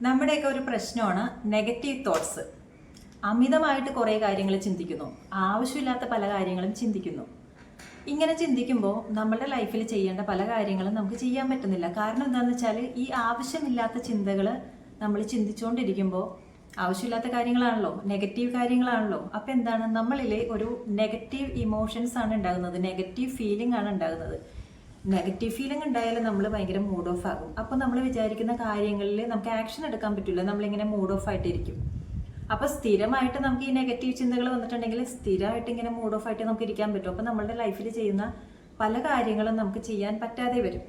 നമ്മുടെയൊക്കെ ഒരു പ്രശ്നമാണ് നെഗറ്റീവ് തോട്ട്സ്. അമിതമായിട്ട് കുറേ കാര്യങ്ങൾ ചിന്തിക്കുന്നു, ആവശ്യമില്ലാത്ത പല കാര്യങ്ങളും ചിന്തിക്കുന്നു. ഇങ്ങനെ ചിന്തിക്കുമ്പോൾ നമ്മുടെ ലൈഫിൽ ചെയ്യേണ്ട പല കാര്യങ്ങളും നമുക്ക് ചെയ്യാൻ പറ്റുന്നില്ല. കാരണം എന്താണെന്ന് വെച്ചാൽ ഈ ആവശ്യമില്ലാത്ത ചിന്തകൾ നമ്മൾ ചിന്തിച്ചുകൊണ്ടിരിക്കുമ്പോൾ ആവശ്യമില്ലാത്ത കാര്യങ്ങളാണല്ലോ, നെഗറ്റീവ് കാര്യങ്ങളാണല്ലോ. അപ്പം എന്താണ്, നമ്മളിലെ ഒരു നെഗറ്റീവ് ഇമോഷൻസ് ആണ് ഉണ്ടാകുന്നത്, നെഗറ്റീവ് ഫീലിംഗ് ആണ് ഉണ്ടാകുന്നത്. നെഗറ്റീവ് ഫീലിംഗ് ഉണ്ടായാലും നമ്മൾ ഭയങ്കര മൂഡ് ഓഫ് ആകും. അപ്പോൾ നമ്മൾ വിചാരിക്കുന്ന കാര്യങ്ങളിൽ നമുക്ക് ആക്ഷൻ എടുക്കാൻ പറ്റില്ല, നമ്മളിങ്ങനെ മൂഡ് ഓഫ് ആയിട്ടിരിക്കും. അപ്പോൾ സ്ഥിരമായിട്ട് നമുക്ക് ഈ നെഗറ്റീവ് ചിന്തകൾ വന്നിട്ടുണ്ടെങ്കിൽ സ്ഥിരമായിട്ട് ഇങ്ങനെ മൂഡ് ഓഫ് ആയിട്ട് നമുക്ക് ഇരിക്കാൻ പറ്റും. അപ്പോൾ നമ്മളുടെ ലൈഫിൽ ചെയ്യുന്ന പല കാര്യങ്ങളും നമുക്ക് ചെയ്യാൻ പറ്റാതെ വരും.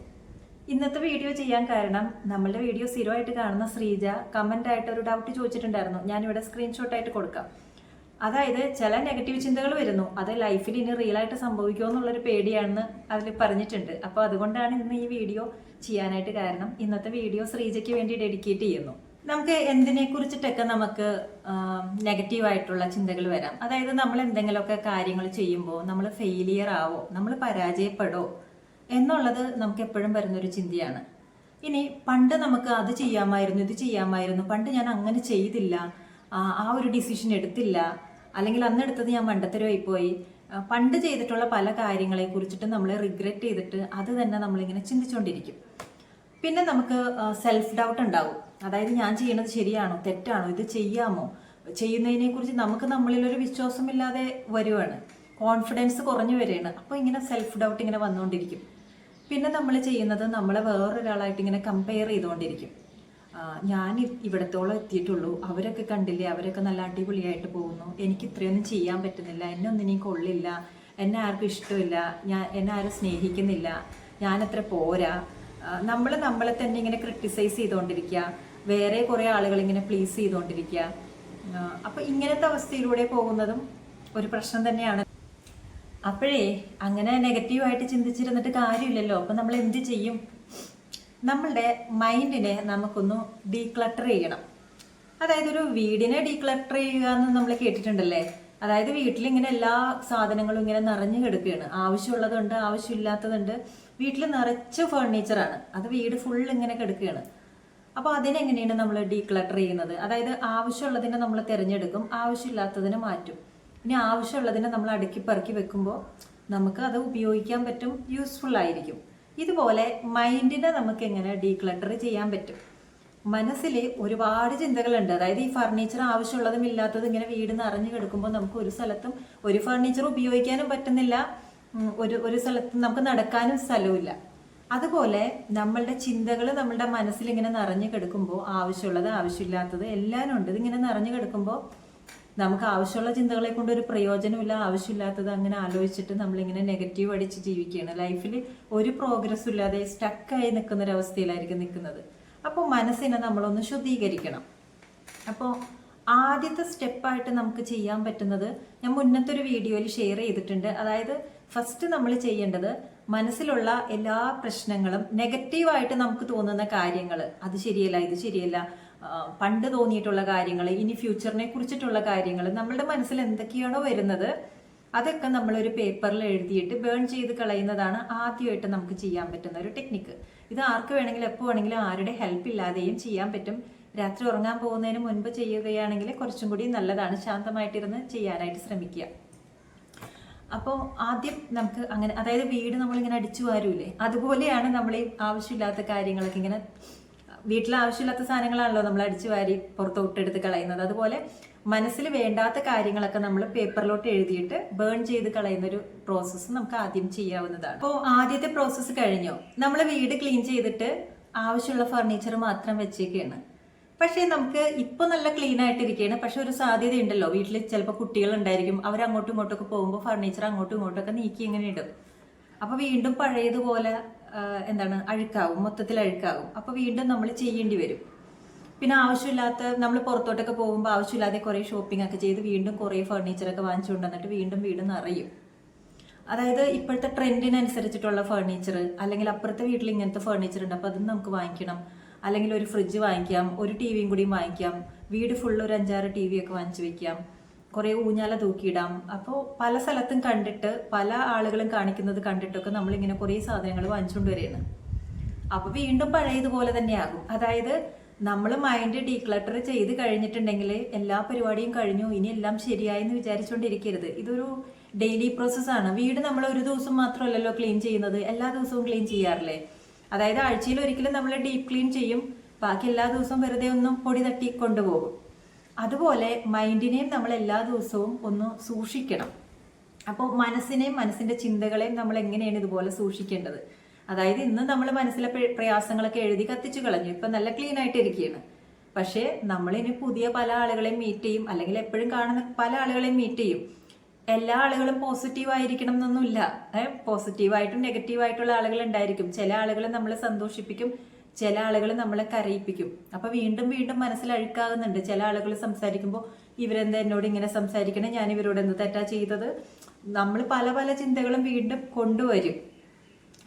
ഇന്നത്തെ വീഡിയോ ചെയ്യാൻ കാരണം, നമ്മളുടെ വീഡിയോ സ്ഥിരമായിട്ട് കാണുന്ന ശ്രീജ കമൻ്റായിട്ട് ഒരു ഡൗട്ട് ചോദിച്ചിട്ടുണ്ടായിരുന്നു. ഞാനിവിടെ സ്ക്രീൻഷോട്ടായിട്ട് കൊടുക്കാം. അതായത് ചില നെഗറ്റീവ് ചിന്തകൾ വരുന്നു, അത് ലൈഫിൽ ഇനി റിയൽ ആയിട്ട് സംഭവിക്കുമോ എന്നുള്ളൊരു പേടിയാണെന്ന് അതിൽ പറഞ്ഞിട്ടുണ്ട്. അപ്പോൾ അതുകൊണ്ടാണ് ഇന്ന് ഈ വീഡിയോ ചെയ്യാനായിട്ട് കാരണം. ഇന്നത്തെ വീഡിയോ ശ്രീജയ്ക്ക് വേണ്ടി ഡെഡിക്കേറ്റ് ചെയ്യുന്നു. നമുക്ക് എന്തിനെ കുറിച്ചിട്ടൊക്കെ നമുക്ക് നെഗറ്റീവായിട്ടുള്ള ചിന്തകൾ വരാം. അതായത് നമ്മൾ എന്തെങ്കിലുമൊക്കെ കാര്യങ്ങൾ ചെയ്യുമ്പോൾ നമ്മൾ ഫെയിലിയർ ആവോ, നമ്മൾ പരാജയപ്പെടോ എന്നുള്ളത് നമുക്ക് എപ്പോഴും വരുന്നൊരു ചിന്തയാണ്. ഇനി പണ്ട് നമുക്ക് അത് ചെയ്യാമായിരുന്നു, ഇത് ചെയ്യാമായിരുന്നു, പണ്ട് ഞാൻ അങ്ങനെ ചെയ്തില്ല, ആ ഒരു ഡിസിഷൻ എടുത്തില്ല, അല്ലെങ്കിൽ അന്ന് എടുത്തത് ഞാൻ മണ്ടത്തരമായിപ്പോയി, പണ്ട് ചെയ്തിട്ടുള്ള പല കാര്യങ്ങളെ കുറിച്ചിട്ട് നമ്മൾ റിഗ്രറ്റ് ചെയ്തിട്ട് അത് തന്നെ നമ്മളിങ്ങനെ ചിന്തിച്ചുകൊണ്ടിരിക്കും. പിന്നെ നമുക്ക് സെൽഫ് ഡൗട്ട് ഉണ്ടാവും. അതായത് ഞാൻ ചെയ്യണത് ശരിയാണോ തെറ്റാണോ, ഇത് ചെയ്യാമോ, ചെയ്യുന്നതിനെ കുറിച്ച് നമുക്ക് നമ്മളിലൊരു വിശ്വാസമില്ലാതെ വരുവാണ്, കോൺഫിഡൻസ് കുറഞ്ഞു വരികയാണ്. അപ്പോൾ ഇങ്ങനെ സെൽഫ് ഡൗട്ട് ഇങ്ങനെ വന്നുകൊണ്ടിരിക്കും. പിന്നെ നമ്മൾ ചെയ്യുന്നത് നമ്മളെ വേറൊരാളായിട്ട് ഇങ്ങനെ കമ്പയർ ചെയ്തുകൊണ്ടിരിക്കും. ഞാൻ ഇവിടത്തോളം എത്തിയിട്ടുള്ളൂ, അവരൊക്കെ കണ്ടില്ലേ, അവരൊക്കെ നല്ല അടിപൊളിയായിട്ട് പോകുന്നു, എനിക്ക് ഇത്രയൊന്നും ചെയ്യാൻ പറ്റുന്നില്ല, എന്നെ ഒന്നിനും കൊള്ളില്ല, എന്നെ ആർക്കും ഇഷ്ടമില്ല, എന്നെ ആരും സ്നേഹിക്കുന്നില്ല, ഞാനത്ര പോരാ. നമ്മളെ തന്നെ ഇങ്ങനെ ക്രിട്ടിസൈസ് ചെയ്തുകൊണ്ടിരിക്കുക, വേറെ കുറേ ആളുകൾ ഇങ്ങനെ പ്ലീസ് ചെയ്തുകൊണ്ടിരിക്കുക. അപ്പം ഇങ്ങനത്തെ അവസ്ഥയിലൂടെ പോകുന്നതും ഒരു പ്രശ്നം തന്നെയാണ്. അപ്പോഴേ അങ്ങനെ നെഗറ്റീവായിട്ട് ചിന്തിച്ചിരുന്നിട്ട് കാര്യമില്ലല്ലോ. അപ്പം നമ്മൾ എന്ത് ചെയ്യും? നമ്മളുടെ മൈൻഡിനെ നമുക്കൊന്ന് ഡീക്ലട്ടർ ചെയ്യണം. അതായത് ഒരു വീടിനെ ഡീക്ലട്ടർ ചെയ്യുക എന്ന് നമ്മൾ കേട്ടിട്ടുണ്ടല്ലേ. അതായത് വീട്ടിൽ ഇങ്ങനെ എല്ലാ സാധനങ്ങളും ഇങ്ങനെ നിറഞ്ഞു കിടക്കുകയാണ്, ആവശ്യമുള്ളതുണ്ട് ആവശ്യമില്ലാത്തതുണ്ട്, വീട്ടിൽ നിറച്ച് ഫർണിച്ചറാണ്, അത് വീട് ഫുൾ ഇങ്ങനെ കിടക്കുകയാണ്. അപ്പോൾ അതിനെങ്ങനെയാണ് നമ്മൾ ഡീക്ലട്ടർ ചെയ്യുന്നത്? അതായത് ആവശ്യമുള്ളതിനെ നമ്മൾ തിരഞ്ഞെടുക്കും, ആവശ്യമില്ലാത്തതിനെ മാറ്റും. ഇനി ആവശ്യമുള്ളതിനെ നമ്മൾ അടുക്കി പെറുക്കി വെക്കുമ്പോൾ നമുക്ക് അത് ഉപയോഗിക്കാൻ പറ്റും, യൂസ്ഫുൾ ആയിരിക്കും. ഇതുപോലെ മൈൻഡിനെ നമുക്ക് എങ്ങനെ ഡീക്ലട്ടർ ചെയ്യാൻ പറ്റും? മനസ്സിൽ ഒരുപാട് ചിന്തകളുണ്ട്. അതായത് ഈ ഫർണിച്ചർ ആവശ്യമുള്ളതും ഇല്ലാത്തതും ഇങ്ങനെ വീട് നിറഞ്ഞു കിടക്കുമ്പോൾ നമുക്ക് ഒരു സ്ഥലത്തും ഒരു ഫർണിച്ചർ ഉപയോഗിക്കാനും പറ്റുന്നില്ല, ഒരു സ്ഥലത്തും നമുക്ക് നടക്കാനും സ്ഥലവുമില്ല. അതുപോലെ നമ്മളുടെ ചിന്തകൾ നമ്മളുടെ മനസ്സിൽ ഇങ്ങനെ നിറഞ്ഞു കിടക്കുമ്പോൾ ആവശ്യമുള്ളത് ആവശ്യമില്ലാത്തത് എല്ലാം ഉണ്ട്. ഇതിങ്ങനെ നിറഞ്ഞു കിടക്കുമ്പോൾ നമുക്ക് ആവശ്യമുള്ള ചിന്തകളെ കൊണ്ട് ഒരു പ്രയോജനമില്ല, ആവശ്യമില്ലാത്തത് അങ്ങനെ ആലോചിച്ചിട്ട് നമ്മളിങ്ങനെ നെഗറ്റീവ് അടിച്ച് ജീവിക്കുകയാണ്. ലൈഫിൽ ഒരു പ്രോഗ്രസ്സും ഇല്ലാതെ സ്റ്റക്കായി നിൽക്കുന്നൊരവസ്ഥയിലായിരിക്കും നിൽക്കുന്നത്. അപ്പോൾ മനസ്സിനെ നമ്മളൊന്ന് ശുദ്ധീകരിക്കണം. അപ്പോൾ ആദ്യത്തെ സ്റ്റെപ്പായിട്ട് നമുക്ക് ചെയ്യാൻ പറ്റുന്നത് ഞാൻ മുന്നത്തെ ഒരു വീഡിയോയിൽ ഷെയർ ചെയ്തിട്ടുണ്ട്. അതായത് ഫസ്റ്റ് നമ്മൾ ചെയ്യേണ്ടത് മനസ്സിലുള്ള എല്ലാ പ്രശ്നങ്ങളും, നെഗറ്റീവായിട്ട് നമുക്ക് തോന്നുന്ന കാര്യങ്ങൾ, അത് ശരിയല്ല ഇത് ശരിയല്ല, പണ്ട് തോന്നിയിട്ടുള്ള കാര്യങ്ങൾ, ഇനി ഫ്യൂച്ചറിനെ കുറിച്ചിട്ടുള്ള കാര്യങ്ങൾ, നമ്മളുടെ മനസ്സിൽ എന്തൊക്കെയാണോ വരുന്നത് അതൊക്കെ നമ്മളൊരു പേപ്പറിൽ എഴുതിയിട്ട് ബേൺ ചെയ്ത് കളയുന്നതാണ് ആദ്യമായിട്ട് നമുക്ക് ചെയ്യാൻ പറ്റുന്ന ഒരു ടെക്നിക്ക്. ഇത് ആർക്ക് വേണമെങ്കിലും എപ്പോൾ വേണമെങ്കിലും ആരുടെ ഹെൽപ്പ് ഇല്ലാതെയും ചെയ്യാൻ പറ്റും. രാത്രി ഉറങ്ങാൻ പോകുന്നതിന് മുൻപ് ചെയ്യുകയാണെങ്കിൽ കുറച്ചും കൂടി നല്ലതാണ്. ശാന്തമായിട്ടിരുന്ന് ചെയ്യാനായിട്ട് ശ്രമിക്കുക. അപ്പോൾ ആദ്യം നമുക്ക് അങ്ങനെ, അതായത് വീട് നമ്മളിങ്ങനെ അടിച്ചു വാരൂലേ, അതുപോലെയാണ് നമ്മൾ ഈ ആവശ്യമില്ലാത്ത കാര്യങ്ങളൊക്കെ ഇങ്ങനെ, വീട്ടിൽ ആവശ്യമില്ലാത്ത സാധനങ്ങളാണല്ലോ നമ്മൾ അടിച്ചു വാരി പുറത്തോട്ടെടുത്ത് കളയുന്നത്. അതുപോലെ മനസ്സിൽ വേണ്ടാത്ത കാര്യങ്ങളൊക്കെ നമ്മൾ പേപ്പറിലോട്ട് എഴുതിയിട്ട് ബേൺ ചെയ്ത് കളയുന്ന ഒരു പ്രോസസ്സ് നമുക്ക് ആദ്യം ചെയ്യാവുന്നതാണ്. അപ്പോൾ ആദ്യത്തെ പ്രോസസ്സ് കഴിഞ്ഞോ, നമ്മൾ വീട് ക്ലീൻ ചെയ്തിട്ട് ആവശ്യമുള്ള ഫർണിച്ചർ മാത്രം വെച്ചേക്കാണ്. പക്ഷേ നമുക്ക് ഇപ്പോൾ നല്ല ക്ലീൻ ആയിട്ടിരിക്കുകയാണ്. പക്ഷെ ഒരു സാധ്യത ഉണ്ടല്ലോ, വീട്ടിൽ ചിലപ്പോൾ കുട്ടികളുണ്ടായിരിക്കും, അവർ അങ്ങോട്ടും ഇങ്ങോട്ടൊക്കെ പോകുമ്പോൾ ഫർണിച്ചർ അങ്ങോട്ടും ഇങ്ങോട്ടൊക്കെ നീക്കി ഇങ്ങനെ ഇടും. അപ്പോൾ വീണ്ടും പഴയതുപോലെ അഴുക്കാവും, മൊത്തത്തിൽ അഴുക്കാവും. അപ്പോൾ വീണ്ടും നമ്മൾ ചെയ്യേണ്ടി വരും. പിന്നെ ആവശ്യമില്ലാത്ത, നമ്മൾ പുറത്തോട്ടൊക്കെ പോകുമ്പോൾ ആവശ്യമില്ലാതെ കുറേ ഷോപ്പിംഗ് ഒക്കെ ചെയ്ത് വീണ്ടും കുറേ ഫർണിച്ചറൊക്കെ വാങ്ങിച്ചുകൊണ്ട് വന്നിട്ട് വീണ്ടും വീട് നിറയും. അതായത് ഇപ്പോഴത്തെ ട്രെൻഡിനനുസരിച്ചിട്ടുള്ള ഫർണിച്ചർ, അല്ലെങ്കിൽ അപ്പുറത്തെ വീട്ടിൽ ഇങ്ങനത്തെ ഫർണിച്ചർ ഉണ്ട്, അപ്പോൾ അതും നമുക്ക് വാങ്ങിക്കണം. അല്ലെങ്കിൽ ഒരു ഫ്രിഡ്ജ് വാങ്ങിക്കാം, ഒരു ടി വിയും കൂടി വാങ്ങിക്കാം, വീട് ഫുള്ള് ഒരു 5-6 ടി വി ഒക്കെ വാങ്ങിച്ചു വെക്കാം, കുറേ ഊഞ്ഞാല തൂക്കിയിടാം. അപ്പോൾ പല സ്ഥലത്തും കണ്ടിട്ട്, പല ആളുകളും കാണിക്കുന്നത് കണ്ടിട്ടൊക്കെ നമ്മളിങ്ങനെ കുറേ സാധനങ്ങൾ വാങ്ങിച്ചുകൊണ്ട് വരികയാണ്. അപ്പോൾ വീണ്ടും പഴയതുപോലെ തന്നെയാകും. അതായത് നമ്മൾ മൈൻഡ് ഡീക്ലട്ടർ ചെയ്ത് കഴിഞ്ഞിട്ടുണ്ടെങ്കിൽ എല്ലാ പരിപാടിയും കഴിഞ്ഞു, ഇനി എല്ലാം ശരിയായെന്ന് വിചാരിച്ചുകൊണ്ടിരിക്കരുത്. ഇതൊരു ഡെയിലി പ്രോസസ്സാണ്. വീട് നമ്മൾ ഒരു ദിവസം മാത്രമല്ലല്ലോ ക്ലീൻ ചെയ്യുന്നത്, എല്ലാ ദിവസവും ക്ലീൻ ചെയ്യാറില്ലേ? അതായത് ആഴ്ചയിൽ ഒരിക്കലും നമ്മൾ ഡീപ്പ് ക്ലീൻ ചെയ്യും, ബാക്കി എല്ലാ ദിവസവും വെറുതെ ഒന്നും പൊടി തട്ടി കൊണ്ടുപോകും. അതുപോലെ മൈൻഡിനെയും നമ്മൾ എല്ലാ ദിവസവും ഒന്ന് സൂക്ഷിക്കണം. അപ്പോൾ മനസ്സിനെയും മനസ്സിന്റെ ചിന്തകളെയും നമ്മൾ എങ്ങനെയാണ് ഇതുപോലെ സൂക്ഷിക്കേണ്ടത്? അതായത് ഇന്ന് നമ്മൾ മനസ്സിലെ പ്രയാസങ്ങളൊക്കെ എഴുതി കത്തിച്ചു കളഞ്ഞു, ഇപ്പൊ നല്ല ക്ലീൻ ആയിട്ട് ഇരിക്കുകയാണ്. പക്ഷേ നമ്മളിനി പുതിയ പല ആളുകളെയും മീറ്റ് ചെയ്യും, അല്ലെങ്കിൽ എപ്പോഴും കാണുന്ന പല ആളുകളെയും മീറ്റ് ചെയ്യും. എല്ലാ ആളുകളും പോസിറ്റീവ് ആയിരിക്കണം എന്നൊന്നുമില്ല. പോസിറ്റീവായിട്ടും നെഗറ്റീവായിട്ടുള്ള ആളുകൾ ഉണ്ടായിരിക്കും. ചില ആളുകൾ നമ്മളെ സന്തോഷിപ്പിക്കും, ചില ആളുകൾ നമ്മളെ കരയിപ്പിക്കും. അപ്പൊ വീണ്ടും വീണ്ടും മനസ്സിൽ അഴുക്കാകുന്നുണ്ട്. ചില ആളുകൾ സംസാരിക്കുമ്പോൾ ഇവരെന്താ എന്നോട് ഇങ്ങനെ സംസാരിക്കണേ, ഞാൻ ഇവരോട് എന്ത് തെറ്റാ ചെയ്തത്, നമ്മൾ പല പല ചിന്തകളും വീണ്ടും കൊണ്ടുവരും.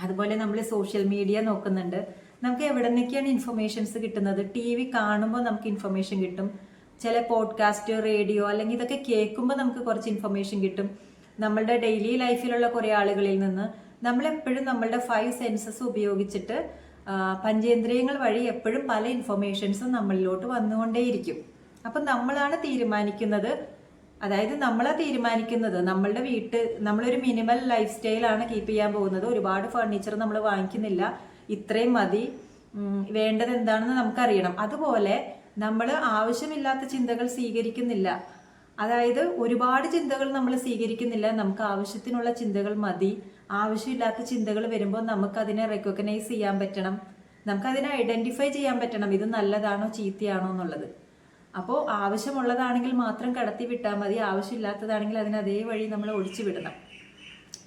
അതുപോലെ നമ്മൾ സോഷ്യൽ മീഡിയ നോക്കുന്നുണ്ട്, നമുക്ക് എവിടെ നിന്നൊക്കെയാണ് ഇൻഫർമേഷൻസ് കിട്ടുന്നത്? TV കാണുമ്പോൾ നമുക്ക് ഇൻഫർമേഷൻ കിട്ടും, ചില പോഡ്കാസ്റ്റ്, റേഡിയോ, അല്ലെങ്കിൽ ഇതൊക്കെ കേൾക്കുമ്പോൾ നമുക്ക് കുറച്ച് ഇൻഫർമേഷൻ കിട്ടും. നമ്മളുടെ ഡെയിലി ലൈഫിലുള്ള കുറേ ആളുകളിൽ നിന്ന് നമ്മളെപ്പോഴും നമ്മളുടെ 5 സെൻസസ് ഉപയോഗിച്ചിട്ട് പഞ്ചേന്ദ്രിയങ്ങൾ വഴി എപ്പോഴും പല ഇൻഫർമേഷൻസും നമ്മളിലോട്ട് വന്നുകൊണ്ടേയിരിക്കും. അപ്പം നമ്മളാണ് തീരുമാനിക്കുന്നത്, അതായത് നമ്മളാ തീരുമാനിക്കുന്നത്. നമ്മളൊരു മിനിമൽ ലൈഫ് സ്റ്റൈലാണ് കീപ്പ് ചെയ്യാൻ പോകുന്നത്. ഒരുപാട് ഫർണിച്ചർ നമ്മൾ വാങ്ങിക്കുന്നില്ല, ഇത്രയും മതി, വേണ്ടത് എന്താണെന്ന് നമുക്കറിയണം. അതുപോലെ നമ്മൾ ആവശ്യമില്ലാത്ത ചിന്തകൾ സ്വീകരിക്കുന്നില്ല. അതായത് ഒരുപാട് ചിന്തകൾ നമ്മൾ സ്വീകരിക്കുന്നില്ല, നമുക്ക് ആവശ്യത്തിനുള്ള ചിന്തകൾ മതി. ആവശ്യമില്ലാത്ത ചിന്തകൾ വരുമ്പോൾ നമുക്കതിനെ റെക്കഗ്നൈസ് ചെയ്യാൻ പറ്റണം, നമുക്കതിനെ ഐഡന്റിഫൈ ചെയ്യാൻ പറ്റണം, ഇത് നല്ലതാണോ ചീത്തയാണോ എന്നുള്ളത്. അപ്പോൾ ആവശ്യമുള്ളതാണെങ്കിൽ മാത്രം കടത്തി വിട്ടാൽ മതി, ആവശ്യമില്ലാത്തതാണെങ്കിൽ അതിന് അതേ വഴി നമ്മൾ ഒഴിച്ചു വിടണം.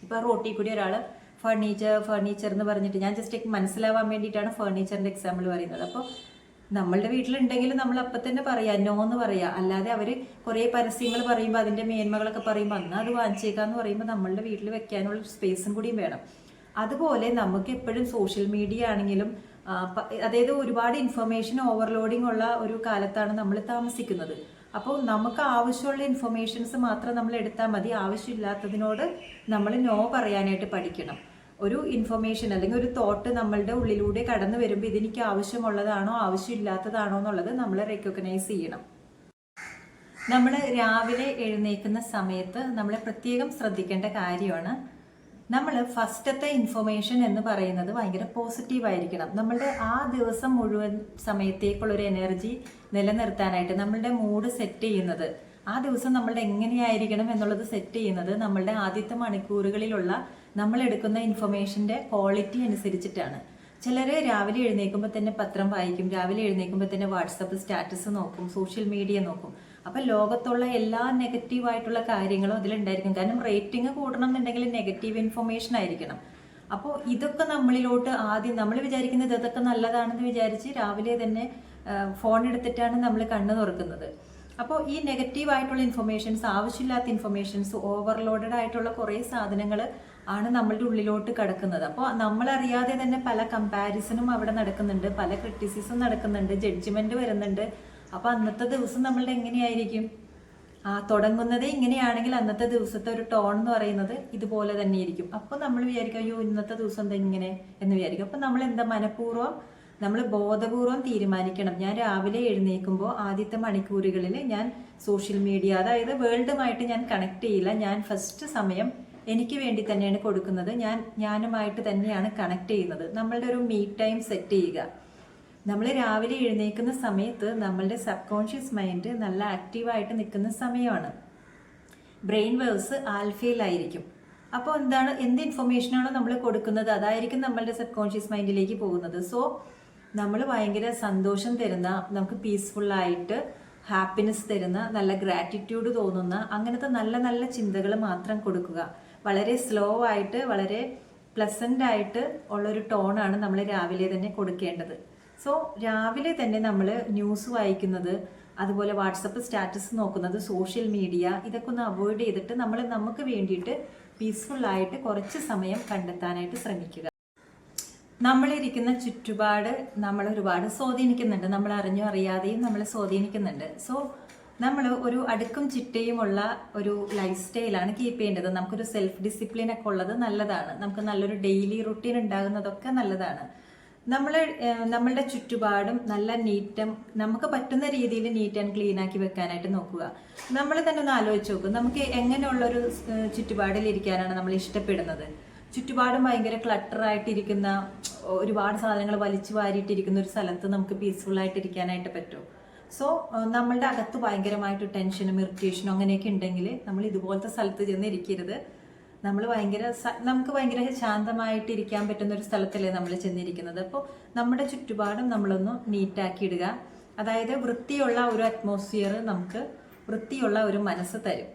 ഇപ്പോൾ റോട്ടിൽ കൂടി ഒരാൾ ഫർണിച്ചർ എന്ന് പറഞ്ഞിട്ട്, ഞാൻ ജസ്റ്റ് മനസ്സിലാവാൻ വേണ്ടിയിട്ടാണ് ഫർണിച്ചറിന്റെ എക്സാമ്പിൾ പറയുന്നത്. അപ്പോൾ നമ്മളുടെ വീട്ടിലുണ്ടെങ്കിൽ നമ്മൾ അപ്പം തന്നെ പറയാ, നോ എന്ന് പറയാ. അല്ലാതെ അവർ കുറേ പരസ്യങ്ങൾ പറയുമ്പോൾ അതിന്റെ മേന്മകളൊക്കെ പറയുമ്പോൾ അന്ന് അത് വാങ്ങിച്ചേക്കാന്ന് പറയുമ്പോൾ നമ്മളുടെ വീട്ടിൽ വെക്കാനുള്ള സ്പേസും കൂടിയും വേണം. അതുപോലെ നമുക്ക് എപ്പോഴും സോഷ്യൽ മീഡിയ ആണെങ്കിലും അതായത് ഒരുപാട് ഇൻഫർമേഷൻ ഓവർലോഡിംഗ് ഉള്ള ഒരു കാലത്താണ് നമ്മൾ താമസിക്കുന്നത്. അപ്പോൾ നമുക്ക് ആവശ്യമുള്ള ഇൻഫർമേഷൻസ് മാത്രം നമ്മൾ എടുത്താൽ മതി. ആവശ്യമില്ലാത്തതിനോട് നമ്മൾ നോ പറയാനായിട്ട് പഠിക്കണം. ഒരു ഇൻഫർമേഷൻ അല്ലെങ്കിൽ ഒരു തോട്ട് നമ്മളുടെ ഉള്ളിലൂടെ കടന്നു വരുമ്പോൾ ഇതെനിക്ക് ആവശ്യമുള്ളതാണോ ആവശ്യമില്ലാത്തതാണോ എന്നുള്ളത് നമ്മൾ റെക്കഗ്നൈസ് ചെയ്യണം. നമ്മൾ രാവിലെ എഴുന്നേൽക്കുന്ന സമയത്ത് നമ്മൾ പ്രത്യേകം ശ്രദ്ധിക്കേണ്ട കാര്യമാണ്, നമ്മൾ ഫസ്റ്റത്തെ ഇൻഫർമേഷൻ എന്ന് പറയുന്നത് ഭയങ്കര പോസിറ്റീവായിരിക്കണം. നമ്മളുടെ ആ ദിവസം മുഴുവൻ സമയത്തേക്കുള്ളൊരു എനർജി നിലനിർത്താനായിട്ട് നമ്മളുടെ മൂഡ് സെറ്റ് ചെയ്യുന്നത്, ആ ദിവസം നമ്മളുടെ എങ്ങനെയായിരിക്കണം എന്നുള്ളത് സെറ്റ് ചെയ്യുന്നത് നമ്മളുടെ ആദ്യത്തെ മണിക്കൂറുകളിലുള്ള നമ്മൾ എടുക്കുന്ന ഇൻഫർമേഷൻ്റെ ക്വാളിറ്റി അനുസരിച്ചിട്ടാണ്. ചിലർ രാവിലെ എഴുന്നേൽക്കുമ്പോൾ തന്നെ പത്രം വായിക്കും, രാവിലെ എഴുന്നേൽക്കുമ്പോൾ തന്നെ വാട്സപ്പ് സ്റ്റാറ്റസ് നോക്കും, സോഷ്യൽ മീഡിയ നോക്കും. അപ്പം ലോകത്തുള്ള എല്ലാ നെഗറ്റീവായിട്ടുള്ള കാര്യങ്ങളും അതിലുണ്ടായിരിക്കും. കാരണം റേറ്റിംഗ് കൂടണം എന്നുണ്ടെങ്കിൽ നെഗറ്റീവ് ഇൻഫർമേഷൻ ആയിരിക്കണം. അപ്പോൾ ഇതൊക്കെ നമ്മളിലോട്ട് ആദ്യം നമ്മൾ വിചാരിക്കുന്നത് ഇതൊക്കെ നല്ലതാണെന്ന് വിചാരിച്ച് രാവിലെ തന്നെ ഫോൺ എടുത്തിട്ടാണ് നമ്മൾ കണ്ണ് തുറക്കുന്നത്. അപ്പോൾ ഈ നെഗറ്റീവായിട്ടുള്ള ഇൻഫർമേഷൻസ്, ആവശ്യമില്ലാത്ത ഇൻഫർമേഷൻസ്, ഓവർലോഡഡ് ആയിട്ടുള്ള കുറേ സാധനങ്ങൾ ആണ് നമ്മളുടെ ഉള്ളിലോട്ട് കിടക്കുന്നത്. അപ്പോൾ നമ്മളറിയാതെ തന്നെ പല കമ്പാരിസണും അവിടെ നടക്കുന്നുണ്ട്, പല ക്രിറ്റിസിസും നടക്കുന്നുണ്ട്, ജഡ്ജ്മെന്റ് വരുന്നുണ്ട്. അപ്പോൾ അന്നത്തെ ദിവസം നമ്മളുടെ എങ്ങനെയായിരിക്കും? തുടങ്ങുന്നതേ ഇങ്ങനെയാണെങ്കിൽ അന്നത്തെ ദിവസത്തെ ഒരു ടോൺ എന്ന് പറയുന്നത് ഇതുപോലെ തന്നെ ഇരിക്കും. അപ്പോൾ നമ്മൾ വിചാരിക്കും അയ്യോ ഇന്നത്തെ ദിവസം എന്താ ഇങ്ങനെ എന്ന് വിചാരിക്കും. അപ്പം നമ്മൾ എന്താ മനഃപൂർവ്വം നമ്മൾ ബോധപൂർവം തീരുമാനിക്കണം, ഞാൻ രാവിലെ എഴുന്നേൽക്കുമ്പോൾ ആദ്യത്തെ മണിക്കൂറുകളിൽ ഞാൻ സോഷ്യൽ മീഡിയ, അതായത് വേൾഡുമായിട്ട് ഞാൻ കണക്ട് ചെയ്യില്ല. ഞാൻ ഫസ്റ്റ് സമയം എനിക്ക് വേണ്ടി തന്നെയാണ് കൊടുക്കുന്നത്, ഞാനുമായിട്ട് തന്നെയാണ് കണക്ട് ചെയ്യുന്നത്. നമ്മളുടെ ഒരു മീ ടൈം സെറ്റ് ചെയ്യുക. നമ്മൾ രാവിലെ എഴുന്നേൽക്കുന്ന സമയത്ത് നമ്മളുടെ സബ് കോൺഷ്യസ് മൈൻഡ് നല്ല ആക്റ്റീവായിട്ട് നിൽക്കുന്ന സമയമാണ്. ബ്രെയിൻ വേവ്സ് ആൽഫയിലായിരിക്കും. അപ്പോൾ എന്ത് ഇൻഫർമേഷനാണോ നമ്മൾ കൊടുക്കുന്നത് അതായിരിക്കും നമ്മളുടെ സബ് കോൺഷ്യസ് മൈൻഡിലേക്ക് പോകുന്നത്. സോ നമ്മൾ ഭയങ്കര സന്തോഷം തരുന്ന, നമുക്ക് പീസ്ഫുള്ളായിട്ട് ഹാപ്പിനെസ് തരുന്ന, നല്ല ഗ്രാറ്റിറ്റ്യൂഡ് തോന്നുന്ന അങ്ങനത്തെ നല്ല നല്ല ചിന്തകൾ മാത്രം കൊടുക്കുക. വളരെ സ്ലോ ആയിട്ട് വളരെ പ്ലസൻ്റ് ആയിട്ട് ഉള്ളൊരു ടോണാണ് നമ്മൾ രാവിലെ തന്നെ കൊടുക്കേണ്ടത്. സോ രാവിലെ തന്നെ നമ്മൾ ന്യൂസ് വായിക്കുന്നത്, അതുപോലെ വാട്സപ്പ് സ്റ്റാറ്റസ് നോക്കുന്നത്, സോഷ്യൽ മീഡിയ, ഇതൊക്കെ ഒന്ന് അവോയ്ഡ് ചെയ്തിട്ട് നമുക്ക് വേണ്ടിയിട്ട് പീസ്ഫുള്ളായിട്ട് കുറച്ച് സമയം കണ്ടെത്താനായിട്ട് ശ്രമിക്കുക. നമ്മളിരിക്കുന്ന ചുറ്റുപാട് നമ്മൾ ഒരുപാട് സ്വാധീനിക്കുന്നുണ്ട്, നമ്മൾ അറിഞ്ഞോ അറിയാതെയും നമ്മൾ സ്വാധീനിക്കുന്നുണ്ട്. സോ നമ്മൾ ഒരു അടുക്കും ചിട്ടയുമുള്ള ഒരു ലൈഫ് സ്റ്റൈലാണ് കീപ്പ് ചെയ്യേണ്ടത്. നമുക്കൊരു സെൽഫ് ഡിസിപ്ലിൻ ഒക്കെ ഉള്ളത് നല്ലതാണ്, നമുക്ക് നല്ലൊരു ഡെയിലി റുട്ടീൻ ഉണ്ടാകുന്നതൊക്കെ നല്ലതാണ്. നമ്മളുടെ ചുറ്റുപാടും നല്ല നീറ്റും നമുക്ക് പറ്റുന്ന രീതിയിൽ നീറ്റ് ആൻഡ് ക്ലീൻ ആക്കി വെക്കാനായിട്ട് നോക്കുക. നമ്മൾ തന്നെ ഒന്ന് ആലോചിച്ച് നോക്കും, നമുക്ക് എങ്ങനെയുള്ളൊരു ചുറ്റുപാടിൽ ഇരിക്കാനാണ് നമ്മൾ ഇഷ്ടപ്പെടുന്നത്. ചുറ്റുപാടും ഭയങ്കര ക്ലട്ടറായിട്ടിരിക്കുന്ന, ഒരുപാട് സാധനങ്ങൾ വലിച്ചു വാരിയിട്ടിരിക്കുന്ന ഒരു സ്ഥലത്ത് നമുക്ക് പീസ്ഫുൾ ആയിട്ട് ഇരിക്കാനായിട്ട് പറ്റും. സോ നമ്മളുടെ അകത്ത് ഭയങ്കരമായിട്ട് ടെൻഷനും ഇറിറ്റേഷനും അങ്ങനെയൊക്കെ ഉണ്ടെങ്കിൽ നമ്മൾ ഇതുപോലത്തെ സ്ഥലത്ത് ചെന്ന് ഇരിക്കരുത്. നമുക്ക് ഭയങ്കര ശാന്തമായിട്ട് ഇരിക്കാൻ പറ്റുന്ന ഒരു സ്ഥലത്തല്ലേ നമ്മൾ ചെന്നിരിക്കുന്നത്. അപ്പോൾ നമ്മുടെ ചുറ്റുപാടും നമ്മളൊന്ന് നീറ്റാക്കി ഇടുക. അതായത് വൃത്തിയുള്ള ഒരു അറ്റ്മോസ്ഫിയർ നമുക്ക് വൃത്തിയുള്ള ഒരു മനസ്സ് തരും.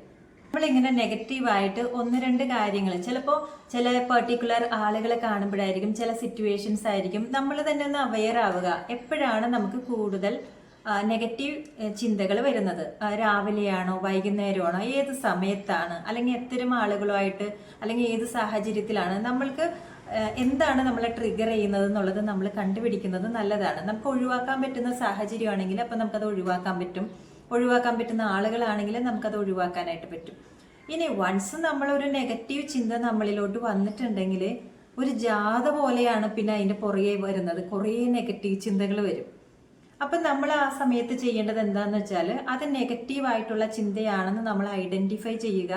നമ്മളിങ്ങനെ നെഗറ്റീവായിട്ട് 1-2 കാര്യങ്ങൾ, ചിലപ്പോൾ ചില പെർട്ടിക്കുലർ ആളുകളെ കാണുമ്പോഴായിരിക്കും, ചില സിറ്റുവേഷൻസ് ആയിരിക്കും, നമ്മൾ തന്നെ ഒന്ന് അവെയർ ആവുക. എപ്പോഴാണ് നമുക്ക് കൂടുതൽ നെഗറ്റീവ് ചിന്തകൾ വരുന്നത്? രാവിലെയാണോ, വൈകുന്നേരമാണോ, ഏത് സമയത്താണ്, അല്ലെങ്കിൽ എത്തരം ആളുകളുമായിട്ട്, അല്ലെങ്കിൽ ഏത് സാഹചര്യത്തിലാണ്, നമ്മൾക്ക് എന്താണ് നമ്മളെ ട്രിഗർ ചെയ്യുന്നത് എന്നുള്ളത് നമ്മൾ കണ്ടുപിടിക്കുന്നത് നല്ലതാണ്. നമുക്ക് ഒഴിവാക്കാൻ പറ്റുന്ന സാഹചര്യമാണെങ്കിൽ അപ്പം നമുക്കത് ഒഴിവാക്കാൻ പറ്റും. ഒഴിവാക്കാൻ പറ്റുന്ന ആളുകളാണെങ്കിൽ നമുക്കത് ഒഴിവാക്കാനായിട്ട് പറ്റും. ഇനി വൺസ് നമ്മളൊരു നെഗറ്റീവ് ചിന്ത നമ്മളിലോട്ട് വന്നിട്ടുണ്ടെങ്കിൽ ഒരു ജാഥ പോലെയാണ് പിന്നെ അതിൻ്റെ പുറകെ വരുന്നത്. കുറേ നെഗറ്റീവ് ചിന്തകൾ വരും. അപ്പം നമ്മൾ ആ സമയത്ത് ചെയ്യേണ്ടത് എന്താണെന്ന് വെച്ചാൽ, അത് നെഗറ്റീവായിട്ടുള്ള ചിന്തയാണെന്ന് നമ്മൾ ഐഡൻറ്റിഫൈ ചെയ്യുക.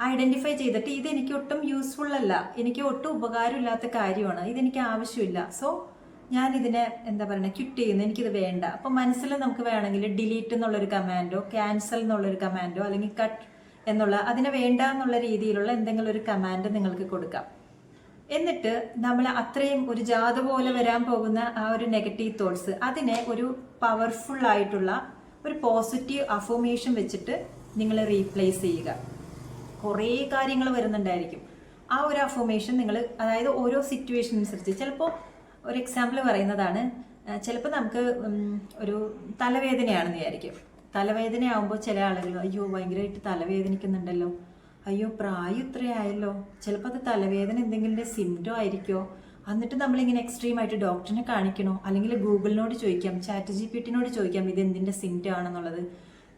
ഐഡൻറ്റിഫൈ ചെയ്തിട്ട് ഇതെനിക്ക് ഒട്ടും യൂസ്ഫുൾ അല്ല, എനിക്ക് ഒട്ടും ഉപകാരമില്ലാത്ത കാര്യമാണ്, ഇതെനിക്ക് ആവശ്യമില്ല, സോ ഞാൻ ഇതിനെ ക്വിറ്റ് ചെയ്യുന്നു, എനിക്കിത് വേണ്ട. അപ്പം മനസ്സിൽ നമുക്ക് വേണമെങ്കിൽ ഡിലീറ്റ് എന്നുള്ളൊരു കമാൻഡോ, ക്യാൻസൽ എന്നുള്ളൊരു കമാൻഡോ, അല്ലെങ്കിൽ കട്ട് എന്നുള്ള, അതിനെ വേണ്ട എന്നുള്ള രീതിയിലുള്ള എന്തെങ്കിലും ഒരു കമാൻഡ് നിങ്ങൾക്ക് കൊടുക്കാം. എന്നിട്ട് നമ്മൾ അത്രയും ഒരു ജാഥ പോലെ വരാൻ പോകുന്ന ആ ഒരു നെഗറ്റീവ് തോട്ട്സ്, അതിനെ ഒരു പവർഫുൾ ആയിട്ടുള്ള ഒരു പോസിറ്റീവ് അഫർമേഷൻ വെച്ചിട്ട് നിങ്ങൾ റീപ്ലേസ് ചെയ്യുക. കുറേ കാര്യങ്ങൾ വരുന്നുണ്ടായിരിക്കും. ആ ഒരു അഫർമേഷൻ നിങ്ങൾ, അതായത് ഓരോ സിറ്റുവേഷൻ അനുസരിച്ച്, ചിലപ്പോൾ ഒരു എക്സാമ്പിൾ പറയുന്നതാണ്, ചിലപ്പോൾ നമുക്ക് ഒരു തലവേദനയാണെന്ന് വിചാരിക്കും. തലവേദനയാകുമ്പോൾ ചില ആളുകൾ, അയ്യോ ഭയങ്കരമായിട്ട് തലവേദനിക്കുന്നുണ്ടല്ലോ, അയ്യോ പ്രായം ഇത്രയായല്ലോ, ചിലപ്പോൾ അത് തലവേദന എന്തെങ്കിലും സിംറ്റം ആയിരിക്കോ, എന്നിട്ട് നമ്മളിങ്ങനെ എക്സ്ട്രീമായിട്ട് ഡോക്ടറിനെ കാണിക്കണോ, അല്ലെങ്കിൽ ഗൂഗിളിനോട് ചോദിക്കാം, ChatGPT ചോദിക്കാം ഇത് എന്തിൻ്റെ സിംറ്റം ആണെന്നുള്ളത്,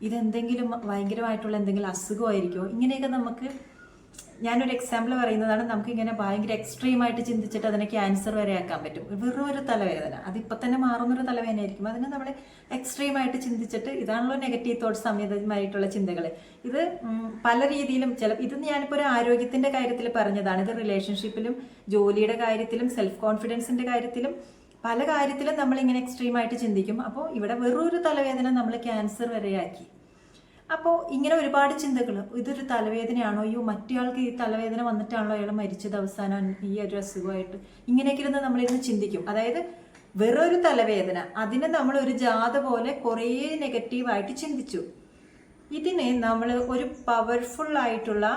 ഇതെന്തെങ്കിലും ഭയങ്കരമായിട്ടുള്ള എന്തെങ്കിലും അസുഖമായിരിക്കോ, ഇങ്ങനെയൊക്കെ നമുക്ക്, ഞാനൊരു എക്സാമ്പിൾ പറയുന്നതാണ്, നമുക്കിങ്ങനെ ഭയങ്കര എക്സ്ട്രീമായിട്ട് ചിന്തിച്ചിട്ട് അതിനെ ക്യാൻസർ വരെ ആക്കാൻ പറ്റും. വെറും ഒരു തലവേദന, അതിപ്പോൾ തന്നെ മാറുന്നൊരു തലവേദന ആയിരിക്കും, അതിനെ നമ്മൾ എക്സ്ട്രീമായിട്ട് ചിന്തിച്ചിട്ട്, ഇതാണല്ലോ നെഗറ്റീവ് തോട്ട്സ്, അമിതമായിട്ടുള്ള ചിന്തകൾ. ഇത് പല രീതിയിലും, ഇത് ഞാനിപ്പോൾ ഒരു ആരോഗ്യത്തിൻ്റെ കാര്യത്തിൽ പറഞ്ഞതാണ്, ഇത് റിലേഷൻഷിപ്പിലും ജോലിയുടെ കാര്യത്തിലും സെൽഫ് കോൺഫിഡൻസിൻ്റെ കാര്യത്തിലും പല കാര്യത്തിലും നമ്മളിങ്ങനെ എക്സ്ട്രീമായിട്ട് ചിന്തിക്കും. അപ്പോൾ ഇവിടെ വെറും ഒരു തലവേദന നമ്മൾ ക്യാൻസർ വരെയാക്കി. അപ്പോൾ ഇങ്ങനെ ഒരുപാട് ചിന്തകൾ, ഇതൊരു തലവേദനയാണോ, അയ്യോ മറ്റേയാൾക്ക് ഈ തലവേദന വന്നിട്ടാണല്ലോ അയാൾ മരിച്ചത് അവസാനം ഈ ഒരു അസുഖമായിട്ട്, ഇങ്ങനെയൊക്കെ ഇരുന്ന് നമ്മളിരുന്ന് ചിന്തിക്കും. അതായത് വെറൊരു തലവേദന, അതിനെ നമ്മൾ ഒരു ജാഥ പോലെ കുറേ നെഗറ്റീവായിട്ട് ചിന്തിച്ചു. ഇതിനെ നമ്മൾ ഒരു പവർഫുൾ ആയിട്ടുള്ള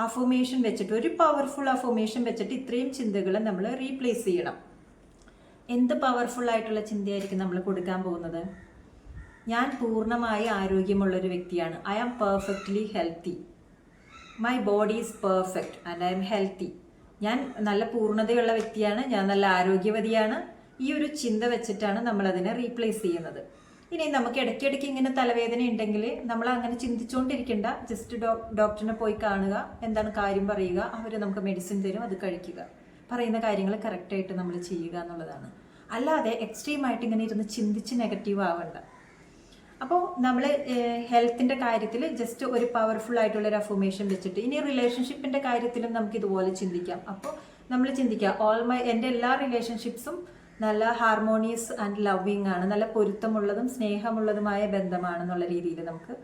അഫർമേഷൻ വെച്ചിട്ട്, ഒരു പവർഫുൾ അഫർമേഷൻ വെച്ചിട്ട് ഇത്രയും ചിന്തകളെ നമ്മൾ റീപ്ലേസ് ചെയ്യണം. എന്ത് പവർഫുൾ ആയിട്ടുള്ള ചിന്തയായിരിക്കും നമ്മൾ കൊടുക്കാൻ പോകുന്നത്? ഞാൻ പൂർണ്ണമായി ആരോഗ്യമുള്ളൊരു വ്യക്തിയാണ്. I am perfectly healthy. My body is perfect and I am healthy. ഞാൻ നല്ല പൂർണ്ണതയുള്ള വ്യക്തിയാണ്, ഞാൻ നല്ല ആരോഗ്യവതിയാണ്. ഈ ഒരു ചിന്ത വെച്ചിട്ടാണ് നമ്മളതിനെ റീപ്ലേസ് ചെയ്യുന്നത്. ഇനി നമുക്ക് ഇടയ്ക്കിടയ്ക്ക് ഇങ്ങനെ തലവേദന ഉണ്ടെങ്കിൽ നമ്മൾ അങ്ങനെ ചിന്തിച്ചുകൊണ്ടിരിക്കേണ്ട, ജസ്റ്റ് ഡോക്ടറിനെ പോയി കാണുക, എന്താണ് കാര്യം പറയുക, അവർ നമുക്ക് മെഡിസിൻ തരും, അത് കഴിക്കുക, പറയുന്ന കാര്യങ്ങൾ കറക്റ്റായിട്ട് നമ്മൾ ചെയ്യുക എന്നുള്ളതാണ്. അല്ലാതെ എക്സ്ട്രീമായിട്ട് ഇങ്ങനെ ഇരുന്ന് ചിന്തിച്ച് നെഗറ്റീവ് ആവണ്ട. അപ്പോൾ നമ്മൾ ഹെൽത്തിൻ്റെ കാര്യത്തിൽ ജസ്റ്റ് ഒരു പവർഫുൾ ആയിട്ടുള്ള ഒരു അഫർമേഷൻ വെച്ചിട്ട്, ഇനി റിലേഷൻഷിപ്പിൻ്റെ കാര്യത്തിലും നമുക്ക് ഇതുപോലെ ചിന്തിക്കാം. അപ്പോൾ നമ്മൾ ചിന്തിക്കുക, എൻ്റെ എല്ലാ റിലേഷൻഷിപ്സും നല്ല ഹാർമോണിയസ് ആൻഡ് ലവിങ് ആണ്, നല്ല പൊരുത്തമുള്ളതും സ്നേഹമുള്ളതുമായ ബന്ധമാണെന്നുള്ള രീതിയിൽ നമുക്ക്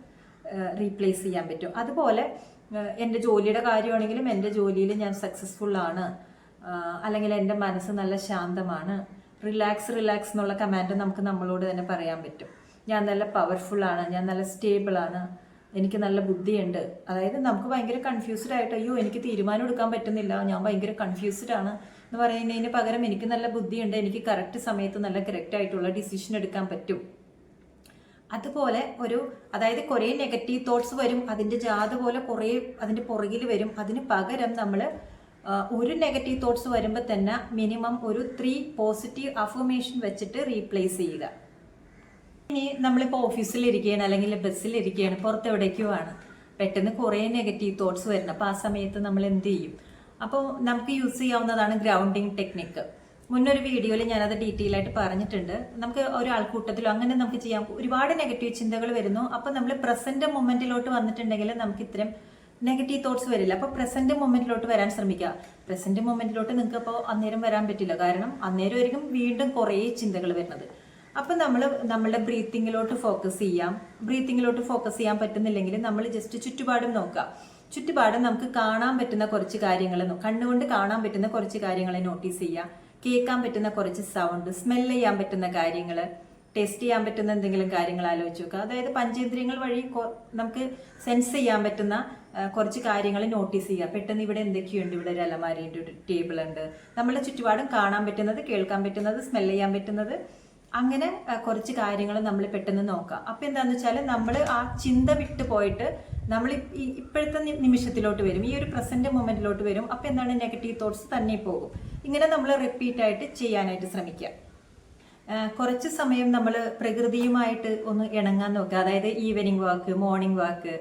റീപ്ലേസ് ചെയ്യാൻ പറ്റും. അതുപോലെ എൻ്റെ ജോലിയുടെ കാര്യമാണെങ്കിലും എൻ്റെ ജോലിയിൽ ഞാൻ സക്സസ്ഫുൾ ആണ്, അല്ലെങ്കിൽ എൻ്റെ മനസ്സ് നല്ല ശാന്തമാണ്. റിലാക്സ് എന്നുള്ള കമാൻഡ് നമുക്ക് നമ്മളോട് തന്നെ പറയാൻ പറ്റും. ഞാൻ നല്ല പവർഫുള്ളാണ്, ഞാൻ നല്ല സ്റ്റേബിളാണ്, എനിക്ക് നല്ല ബുദ്ധിയുണ്ട്. അതായത് നമുക്ക് ഭയങ്കര കൺഫ്യൂസ്ഡ് ആയിട്ട്, അയ്യോ എനിക്ക് തീരുമാനം എടുക്കാൻ പറ്റുന്നില്ല, ഞാൻ ഭയങ്കര കൺഫ്യൂസ്ഡ് ആണ് എന്ന് പറയുന്നതിന് പകരം എനിക്ക് നല്ല ബുദ്ധിയുണ്ട്, എനിക്ക് കറക്റ്റ് സമയത്ത് നല്ല കറക്റ്റ് ആയിട്ടുള്ള ഡിസിഷൻ എടുക്കാൻ പറ്റും. അതുപോലെ അതായത് കുറേ നെഗറ്റീവ് തോട്ട്സ് വരും, അതിൻ്റെ ജാഥ പോലെ കുറേ അതിൻ്റെ പുറകിൽ വരും. അതിന് പകരം നമ്മൾ ഒരു നെഗറ്റീവ് തോട്ട്സ് വരുമ്പോൾ തന്നെ മിനിമം ഒരു 3 പോസിറ്റീവ് അഫർമേഷൻ വെച്ചിട്ട് റീപ്ലേസ് ചെയ്യുക. ഇനി നമ്മളിപ്പോൾ ഓഫീസിലിരിക്കുകയാണ്, അല്ലെങ്കിൽ ബസ്സിലിരിക്കുകയാണ്, പുറത്തെവിടേക്കോ ആണ്, പെട്ടെന്ന് കുറേ നെഗറ്റീവ് തോട്ട്സ് വരുന്നത്. അപ്പോൾ ആ സമയത്ത് നമ്മൾ എന്ത് ചെയ്യും? അപ്പോൾ നമുക്ക് യൂസ് ചെയ്യാവുന്നതാണ് ഗ്രൗണ്ടിങ് ടെക്നിക്ക്. മുന്നൊരു വീഡിയോയിൽ ഞാനത് ഡീറ്റെയിൽ ആയിട്ട് പറഞ്ഞിട്ടുണ്ട്. നമുക്ക് ഒരാൾക്കൂട്ടത്തിലോ അങ്ങനെ നമുക്ക് ചെയ്യാം. ഒരുപാട് നെഗറ്റീവ് ചിന്തകൾ വരുന്നു. അപ്പോൾ നമ്മൾ പ്രസന്റ് മൊമെന്റിലോട്ട് വന്നിട്ടുണ്ടെങ്കിൽ നമുക്ക് ഇത്തരം നെഗറ്റീവ് തോട്ട്സ് വരില്ല. അപ്പോൾ പ്രസന്റ് മൊമെന്റിലോട്ട് വരാൻ ശ്രമിക്കുക. പ്രസന്റ് മൊമെന്റിലോട്ട് നിങ്ങൾക്ക് അപ്പോൾ അന്നേരം വരാൻ പറ്റില്ല, കാരണം അന്നേരം ആയിരിക്കും വീണ്ടും കുറേ ചിന്തകൾ വരുന്നത്. അപ്പം നമ്മളുടെ ബ്രീത്തിങ്ങിലോട്ട് ഫോക്കസ് ചെയ്യാം. ബ്രീത്തിങ്ങിലോട്ട് ഫോക്കസ് ചെയ്യാൻ പറ്റുന്നില്ലെങ്കിൽ നമ്മൾ ജസ്റ്റ് ചുറ്റുപാടും നോക്കുക. ചുറ്റുപാടും നമുക്ക് കാണാൻ പറ്റുന്ന കുറച്ച് കാര്യങ്ങൾ, കണ്ണുകൊണ്ട് കാണാൻ പറ്റുന്ന കുറച്ച് കാര്യങ്ങളെ നോട്ടീസ് ചെയ്യുക. കേൾക്കാൻ പറ്റുന്ന കുറച്ച് സൗണ്ട്, സ്മെൽ ചെയ്യാൻ പറ്റുന്ന കാര്യങ്ങൾ, ടേസ്റ്റ് ചെയ്യാൻ പറ്റുന്ന എന്തെങ്കിലും കാര്യങ്ങൾ ആലോചിച്ച് നോക്കുക. അതായത് പഞ്ചേന്ദ്രിയങ്ങൾ വഴി നമുക്ക് സെൻസ് ചെയ്യാൻ പറ്റുന്ന കുറച്ച് കാര്യങ്ങൾ നോട്ടീസ് ചെയ്യുക. പെട്ടെന്ന് ഇവിടെ എന്തൊക്കെയുണ്ട്, ഇവിടെ ഒരു അലമാരിയുണ്ട്, ഒരു ടേബിൾ ഉണ്ട്. നമ്മളുടെ ചുറ്റുപാടും കാണാൻ പറ്റുന്നത്, കേൾക്കാൻ പറ്റുന്നത്, സ്മെൽ ചെയ്യാൻ പറ്റുന്നത്, അങ്ങനെ കുറച്ച് കാര്യങ്ങൾ നമ്മൾ പെട്ടെന്ന് നോക്കാം. അപ്പം എന്താണെന്ന് വെച്ചാൽ നമ്മൾ ആ ചിന്ത വിട്ട് പോയിട്ട് നമ്മൾ ഇപ്പോഴത്തെ നിമിഷത്തിലോട്ട് വരും, ഈ ഒരു പ്രസന്റ് മൊമെന്റിലോട്ട് വരും. അപ്പം എന്താണ്, നെഗറ്റീവ് തോട്ട്സ് തന്നെ പോകും. ഇങ്ങനെ നമ്മൾ റിപ്പീറ്റായിട്ട് ചെയ്യാനായിട്ട് ശ്രമിക്കുക. കുറച്ച് സമയം നമ്മൾ പ്രകൃതിയുമായിട്ട് ഒന്ന് ഇണങ്ങാൻ നോക്കുക. അതായത് ഈവനിങ് വാക്ക്, മോർണിംഗ് വാക്ക്,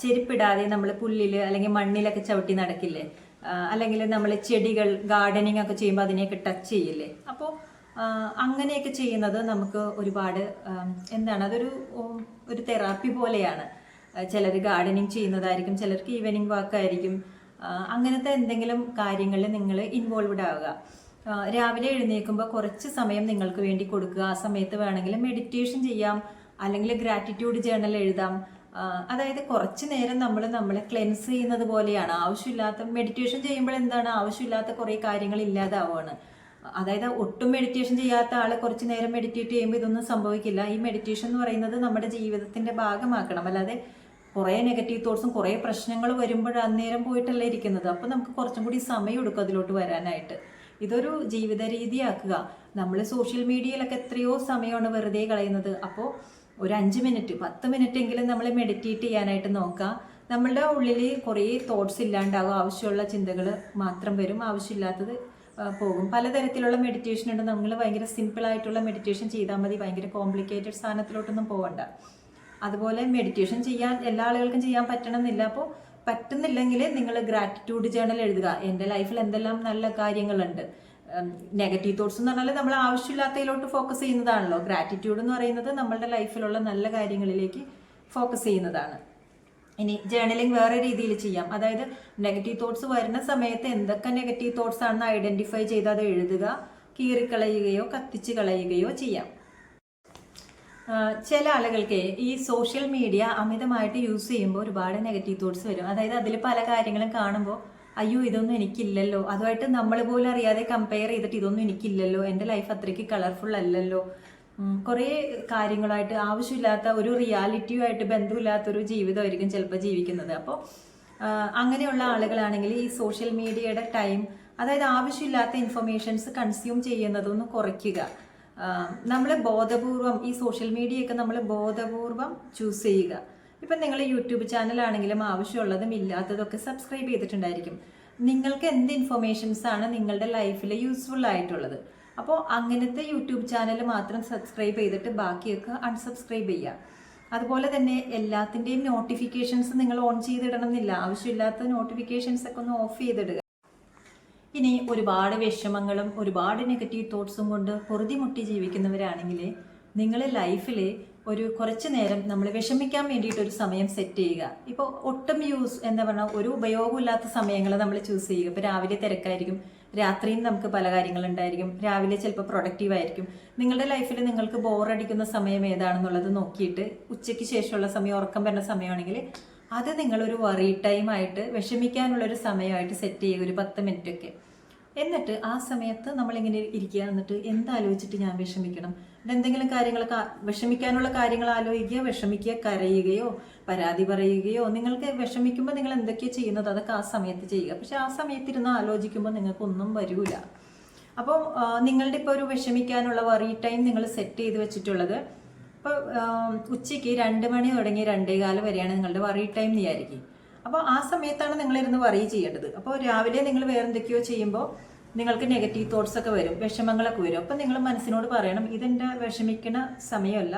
ചെരുപ്പിടാതെ നമ്മൾ പുല്ലിൽ അല്ലെങ്കിൽ മണ്ണിലൊക്കെ ചവിട്ടി നടക്കില്ലേ, അല്ലെങ്കിൽ നമ്മൾ ചെടികൾ ഗാർഡനിങ് ഒക്കെ ചെയ്യുമ്പോൾ അതിനെയൊക്കെ ടച്ച് ചെയ്യില്ലേ. അപ്പോൾ അങ്ങനെയൊക്കെ ചെയ്യുന്നത് നമുക്ക് ഒരുപാട് എന്താണ്, ഒരു തെറാപ്പി പോലെയാണ്. ചിലർ ഗാർഡനിങ് ചെയ്യുന്നതായിരിക്കും, ചിലർക്ക് ഈവനിങ് വാക്കായിരിക്കും. അങ്ങനത്തെ എന്തെങ്കിലും കാര്യങ്ങളിൽ നിങ്ങൾ ഇൻവോൾവ്ഡ് ആവുക. രാവിലെ എഴുന്നേൽക്കുമ്പോൾ കുറച്ച് സമയം നിങ്ങൾക്ക് വേണ്ടി കൊടുക്കുക. ആ സമയത്ത് വേണമെങ്കിൽ മെഡിറ്റേഷൻ ചെയ്യാം, അല്ലെങ്കിൽ ഗ്രാറ്റിറ്റ്യൂഡ് ജേർണൽ എഴുതാം. അതായത് കുറച്ച് നേരം നമ്മളെ ക്ലെൻസ് ചെയ്യുന്നത് പോലെയാണ്. ആവശ്യമില്ലാത്ത മെഡിറ്റേഷൻ ചെയ്യുമ്പോൾ എന്താണ്, ആവശ്യമില്ലാത്ത കുറേ കാര്യങ്ങൾ ഇല്ലാതാവുകയാണ്. അതായത് ഒട്ടും മെഡിറ്റേഷൻ ചെയ്യാത്ത ആൾ കുറച്ച് നേരം മെഡിറ്റേറ്റ് ചെയ്യുമ്പോൾ ഇതൊന്നും സംഭവിക്കില്ല. ഈ മെഡിറ്റേഷൻ എന്ന് പറയുന്നത് നമ്മുടെ ജീവിതത്തിന്റെ ഭാഗമാക്കണം. അല്ലാതെ കുറേ നെഗറ്റീവ് തോട്ട്സും കുറേ പ്രശ്നങ്ങൾ വരുമ്പോൾ അന്നേരം പോയിട്ടല്ല ഇരിക്കുന്നത്. അപ്പോൾ നമുക്ക് കുറച്ചും കൂടി സമയം എടുക്കും അതിലോട്ട് വരാനായിട്ട്. ഇതൊരു ജീവിത രീതിയാക്കുക. നമ്മൾ സോഷ്യൽ മീഡിയയിലൊക്കെ എത്രയോ സമയമാണ് വെറുതെ കളയുന്നത്. അപ്പോൾ ഒരു 5 മിനിറ്റ് 10 മിനിറ്റ് എങ്കിലും നമ്മൾ മെഡിറ്റേറ്റ് ചെയ്യാനായിട്ട് നോക്കുക. നമ്മളുടെ ഉള്ളിൽ കുറേ തോട്ട്സ് ഇല്ലാണ്ടാകും. ആവശ്യമുള്ള ചിന്തകൾ മാത്രം വരും, ആവശ്യമില്ലാത്തത് പോകും. പലതരത്തിലുള്ള മെഡിറ്റേഷൻ ഉണ്ട്. നമ്മൾ ഭയങ്കര സിമ്പിളായിട്ടുള്ള മെഡിറ്റേഷൻ ചെയ്താൽ മതി, ഭയങ്കര കോംപ്ലിക്കേറ്റഡ് സാധനത്തിലോട്ടൊന്നും പോകണ്ട. അതുപോലെ മെഡിറ്റേഷൻ ചെയ്യാൻ എല്ലാ ആളുകൾക്കും ചെയ്യാൻ പറ്റണമെന്നില്ല. അപ്പോൾ പറ്റുന്നില്ലെങ്കിൽ നിങ്ങൾ ഗ്രാറ്റിറ്റ്യൂഡ് ജേർണൽ എഴുതുക. എൻ്റെ ലൈഫിൽ എന്തെല്ലാം നല്ല കാര്യങ്ങളുണ്ട്. നെഗറ്റീവ് തോട്ട്സ് എന്ന് പറഞ്ഞാൽ നമ്മൾ ആവശ്യമില്ലാത്തതിലോട്ട് ഫോക്കസ് ചെയ്യുന്നതാണല്ലോ. ഗ്രാറ്റിറ്റ്യൂഡ് എന്ന് പറയുന്നത് നമ്മളുടെ ലൈഫിലുള്ള നല്ല കാര്യങ്ങളിലേക്ക് ഫോക്കസ് ചെയ്യുന്നതാണ്. ഇനി ജേർണലിംഗ് വേറെ രീതിയിൽ ചെയ്യാം. അതായത് നെഗറ്റീവ് തോട്ട്സ് വരുന്ന സമയത്ത് എന്തൊക്കെ നെഗറ്റീവ് തോട്ട്സ് ആണെന്ന് ഐഡന്റിഫൈ ചെയ്ത് അത് എഴുതുക. കീറിക്കളയുകയോ കത്തിച്ച് കളയുകയോ ചെയ്യാം. ചില ആളുകൾക്ക് ഈ സോഷ്യൽ മീഡിയ അമിതമായിട്ട് യൂസ് ചെയ്യുമ്പോൾ ഒരുപാട് നെഗറ്റീവ് തോട്ട്സ് വരും. അതായത് അതിൽ പല കാര്യങ്ങളും കാണുമ്പോൾ അയ്യോ ഇതൊന്നും എനിക്കില്ലല്ലോ, അതുമായിട്ട് നമ്മൾ പോലും അറിയാതെ കമ്പയർ ചെയ്തിട്ട് ഇതൊന്നും എനിക്കില്ലല്ലോ, എൻ്റെ ലൈഫ് അത്രയ്ക്ക് കളർഫുൾ അല്ലല്ലോ, കുറേ കാര്യങ്ങളായിട്ട് ആവശ്യമില്ലാത്ത ഒരു റിയാലിറ്റിയുമായിട്ട് ബന്ധമില്ലാത്തൊരു ജീവിതമായിരിക്കും ചിലപ്പോൾ ജീവിക്കുന്നത്. അപ്പോൾ അങ്ങനെയുള്ള ആളുകളാണെങ്കിൽ ഈ സോഷ്യൽ മീഡിയയുടെ ടൈം, അതായത് ആവശ്യമില്ലാത്ത ഇൻഫർമേഷൻസ് കൺസ്യൂം ചെയ്യുന്നതൊന്ന് കുറയ്ക്കുക. നമ്മൾ ബോധപൂർവം ഈ സോഷ്യൽ മീഡിയയൊക്കെ നമ്മൾ ബോധപൂർവം ചൂസ് ചെയ്യുക. ഇപ്പം നിങ്ങൾ യൂട്യൂബ് ചാനലാണെങ്കിലും ആവശ്യമുള്ളതും ഇല്ലാത്തതൊക്കെ സബ്സ്ക്രൈബ് ചെയ്തിട്ടുണ്ടായിരിക്കും. നിങ്ങൾക്ക് എന്ത് ഇൻഫർമേഷൻസ് ആണ് നിങ്ങളുടെ ലൈഫിൽ യൂസ്ഫുൾ ആയിട്ടുള്ളത്, അപ്പോൾ അങ്ങനത്തെ യൂട്യൂബ് ചാനൽ മാത്രം സബ്സ്ക്രൈബ് ചെയ്തിട്ട് ബാക്കിയൊക്കെ അൺസബ്സ്ക്രൈബ് ചെയ്യുക. അതുപോലെ തന്നെ എല്ലാത്തിൻ്റെയും നോട്ടിഫിക്കേഷൻസ് നിങ്ങൾ ഓൺ ചെയ്തിടണം എന്നില്ല. ആവശ്യമില്ലാത്ത നോട്ടിഫിക്കേഷൻസ് ഒക്കെ ഒന്ന് ഓഫ് ചെയ്തിടുക. ഇനി ഒരുപാട് വിഷമങ്ങളും ഒരുപാട് നെഗറ്റീവ് തോട്ട്സും കൊണ്ട് പൊറുതിമുട്ടി ജീവിക്കുന്നവരാണെങ്കിൽ നിങ്ങൾ ലൈഫിൽ കുറച്ച് നേരം നമ്മൾ വിഷമിക്കാൻ വേണ്ടിയിട്ടൊരു സമയം സെറ്റ് ചെയ്യുക. ഇപ്പോൾ ഒട്ടും എന്താ പറഞ്ഞാൽ ഒരു ഉപയോഗമില്ലാത്ത സമയങ്ങൾ നമ്മൾ ചൂസ് ചെയ്യുക. ഇപ്പോൾ രാവിലെ തിരക്കായിരിക്കും, രാത്രിയും നമുക്ക് പല കാര്യങ്ങളുണ്ടായിരിക്കും, രാവിലെ ചിലപ്പോൾ പ്രൊഡക്റ്റീവ് ആയിരിക്കും. നിങ്ങളുടെ ലൈഫിൽ നിങ്ങൾക്ക് ബോറടിക്കുന്ന സമയം ഏതാണെന്നുള്ളത് നോക്കിയിട്ട് ഉച്ചയ്ക്ക് ശേഷമുള്ള സമയം, ഉറക്കം വരുന്ന സമയമാണെങ്കിൽ അത് നിങ്ങളൊരു വറി ടൈം ആയിട്ട്, വിഷമിക്കാനുള്ളൊരു സമയമായിട്ട് സെറ്റ് ചെയ്യുക, ഒരു 10 മിനിറ്റ് ഒക്കെ. എന്നിട്ട് ആ സമയത്ത് നമ്മളിങ്ങനെ ഇരിക്കുക. എന്നിട്ട് എന്താലോചിച്ചിട്ട് ഞാൻ വിഷമിക്കണം, എന്തെങ്കിലും കാര്യങ്ങളൊക്കെ വിഷമിക്കാനുള്ള കാര്യങ്ങൾ ആലോചിക്കുക, വിഷമിക്കുക, കരയുകയോ പരാതി പറയുകയോ. നിങ്ങൾക്ക് വിഷമിക്കുമ്പോൾ നിങ്ങൾ എന്തൊക്കെയാണ് ചെയ്യുന്നത് അതൊക്കെ ആ സമയത്ത് ചെയ്യുക. പക്ഷെ ആ സമയത്തിരുന്ന് ആലോചിക്കുമ്പോൾ നിങ്ങൾക്കൊന്നും വരില്ല. അപ്പോൾ നിങ്ങളുടെ ഇപ്പോൾ ഒരു വിഷമിക്കാനുള്ള വറി ടൈം നിങ്ങൾ സെറ്റ് ചെയ്ത് വെച്ചിട്ടുള്ളത് ഇപ്പോൾ ഉച്ചയ്ക്ക് 2 മണി തുടങ്ങി 2:15 വരെയാണ് നിങ്ങളുടെ വറി ടൈം വിചാരിക്കും. അപ്പോൾ ആ സമയത്താണ് നിങ്ങളിരുന്ന് വറി ചെയ്യേണ്ടത്. അപ്പോൾ രാവിലെ നിങ്ങൾ വേറെ എന്തൊക്കെയോ ചെയ്യുമ്പോൾ നിങ്ങൾക്ക് നെഗറ്റീവ് തോട്ട്സ് ഒക്കെ വരും, വിഷമങ്ങളൊക്കെ വരും. അപ്പം നിങ്ങൾ മനസ്സിനോട് പറയണം, ഇതെൻ്റെ വിഷമിക്കുന്ന സമയമല്ല,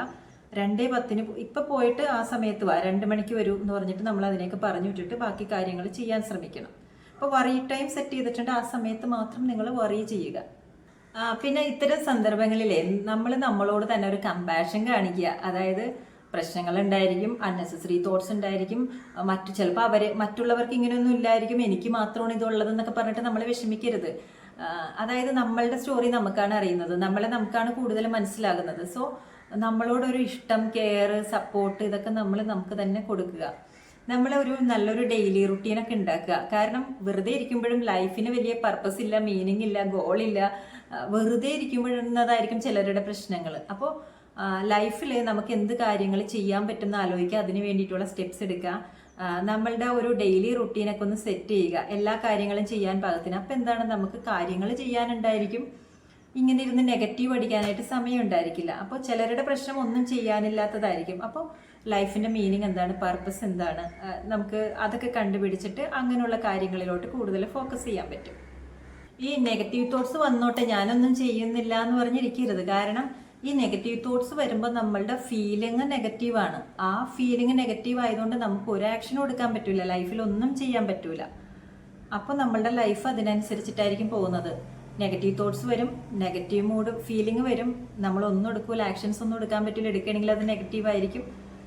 2:10 ഇപ്പം പോയിട്ട് ആ സമയത്ത് 2 മണിക്ക് വരൂ എന്ന് പറഞ്ഞിട്ട് നമ്മൾ അതിനേക്ക് പറഞ്ഞു വിട്ടിട്ട് ബാക്കി കാര്യങ്ങൾ ചെയ്യാൻ ശ്രമിക്കണം. അപ്പോൾ വറി ടൈം സെറ്റ് ചെയ്തിട്ടുണ്ട്, ആ സമയത്ത് മാത്രം നിങ്ങൾ വറി ചെയ്യുക. പിന്നെ ഇത്തരം സന്ദർഭങ്ങളിലെ നമ്മൾ നമ്മളോട് തന്നെ ഒരു കമ്പാഷൻ കാണിക്കുക. അതായത് പ്രശ്നങ്ങൾ ഉണ്ടായിരിക്കും, അൺനെസസറി തോട്ട്സ് ഉണ്ടായിരിക്കും, ചിലപ്പോൾ മറ്റുള്ളവർക്ക് ഇങ്ങനെയൊന്നും ഇല്ലായിരിക്കും, എനിക്ക് മാത്രമാണ് ഇതുള്ളതെന്നൊക്കെ പറഞ്ഞിട്ട് നമ്മൾ വിഷമിക്കരുത്. അതായത് നമ്മളുടെ സ്റ്റോറി നമുക്കാണ് അറിയുന്നത്, നമുക്കാണ് കൂടുതൽ മനസ്സിലാകുന്നത്. സോ നമ്മളോടൊരു ഇഷ്ടം, കെയർ, സപ്പോർട്ട് ഇതൊക്കെ നമുക്ക് തന്നെ കൊടുക്കുക. നമ്മളൊരു നല്ലൊരു ഡെയിലി റുട്ടീനൊക്കെ ഉണ്ടാക്കുക. കാരണം വെറുതെ ഇരിക്കുമ്പോഴും ലൈഫിന് വലിയ പർപ്പസ് ഇല്ല, മീനിങ് ഇല്ല, ഗോളില്ല, വെറുതെ ഇരിക്കുമ്പോഴുന്നതായിരിക്കും ചിലരുടെ പ്രശ്നങ്ങൾ. അപ്പോൾ ലൈഫിൽ നമുക്ക് എന്ത് കാര്യങ്ങൾ ചെയ്യാൻ പറ്റുന്ന ആലോചിക്കുക, അതിന് വേണ്ടിയിട്ടുള്ള സ്റ്റെപ്സ് എടുക്കുക. നമ്മളുടെ ഒരു ഡെയിലി റുട്ടീനൊക്കെ ഒന്ന് സെറ്റ് ചെയ്യുക, എല്ലാ കാര്യങ്ങളും ചെയ്യാൻ പാകത്തിന്. അപ്പം എന്താണ്, നമുക്ക് കാര്യങ്ങൾ ചെയ്യാനുണ്ടായിരിക്കും, ഇങ്ങനെ ഇരുന്ന് നെഗറ്റീവ് അടിക്കാനായിട്ട് സമയം ഉണ്ടായിരിക്കില്ല. അപ്പോൾ ചിലരുടെ പ്രശ്നം ഒന്നും ചെയ്യാനില്ലാത്തതായിരിക്കും. അപ്പോൾ ലൈഫിൻ്റെ മീനിങ് എന്താണ്, പർപ്പസ് എന്താണ്, നമുക്ക് അതൊക്കെ കണ്ടുപിടിച്ചിട്ട് അങ്ങനെയുള്ള കാര്യങ്ങളിലോട്ട് കൂടുതൽ ഫോക്കസ് ചെയ്യാൻ പറ്റും. ഈ നെഗറ്റീവ് തോട്ട്സ് വന്നോട്ടെ, ഞാനൊന്നും ചെയ്യുന്നില്ല എന്ന് പറഞ്ഞിരിക്കരുത്. കാരണം ഈ നെഗറ്റീവ് തോട്ട്സ് വരുമ്പോൾ നമ്മളുടെ ഫീലിംഗ് നെഗറ്റീവാണ്. ആ ഫീലിംഗ് നെഗറ്റീവ് ആയതുകൊണ്ട് നമുക്ക് ഒരു ആക്ഷനും എടുക്കാൻ പറ്റില്ല, ലൈഫിൽ ഒന്നും ചെയ്യാൻ പറ്റില്ല. അപ്പോൾ നമ്മളുടെ ലൈഫ് അതിനനുസരിച്ചിട്ടായിരിക്കും പോകുന്നത്. നെഗറ്റീവ് തോട്ട്സ് വരും, നെഗറ്റീവ് മൂഡ് ഫീലിംഗ് വരും, നമ്മളൊന്നും എടുക്കൂല, ആക്ഷൻസ് ഒന്നും എടുക്കാൻ പറ്റില്ല, എടുക്കുകയാണെങ്കിൽ അത് നെഗറ്റീവായിരിക്കും,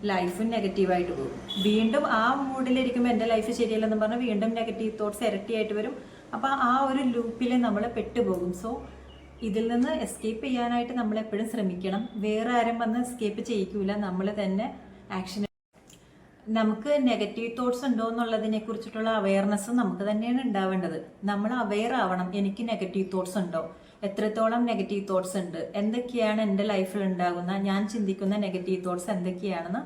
ലൈഫും നെഗറ്റീവായിട്ട് പോകും. വീണ്ടും ആ മൂഡിലിരിക്കുമ്പോൾ എൻ്റെ ലൈഫ് ശരിയല്ലെന്ന് പറഞ്ഞാൽ വീണ്ടും നെഗറ്റീവ് തോട്ട്സ് ഇരട്ടിയായിട്ട് വരും. അപ്പോൾ ആ ഒരു ലൂപ്പിൽ നമ്മൾ പെട്ടുപോകും. സോ ഇതിൽ നിന്ന് എസ്കേപ്പ് ചെയ്യാനായിട്ട് നമ്മൾ എപ്പോഴും ശ്രമിക്കണം. വേറെ ആരും വന്ന് എസ്കേപ്പ് ചെയ്യിക്കൂല, നമ്മൾ തന്നെ ആക്ഷൻ. നമുക്ക് നെഗറ്റീവ് തോട്ട്സ് ഉണ്ടോ എന്നുള്ളതിനെ കുറിച്ചിട്ടുള്ള അവയർനെസ് നമുക്ക് തന്നെയാണ് ഉണ്ടാവേണ്ടത്. നമ്മൾ അവെയർ ആവണം, എനിക്ക് നെഗറ്റീവ് തോട്ട്സ് ഉണ്ടോ, എത്രത്തോളം നെഗറ്റീവ് തോട്ട്സ് ഉണ്ട്, എന്തൊക്കെയാണ് എൻ്റെ ലൈഫിൽ ഉണ്ടാകുന്ന, ഞാൻ ചിന്തിക്കുന്ന നെഗറ്റീവ് തോട്ട്സ് എന്തൊക്കെയാണെന്ന്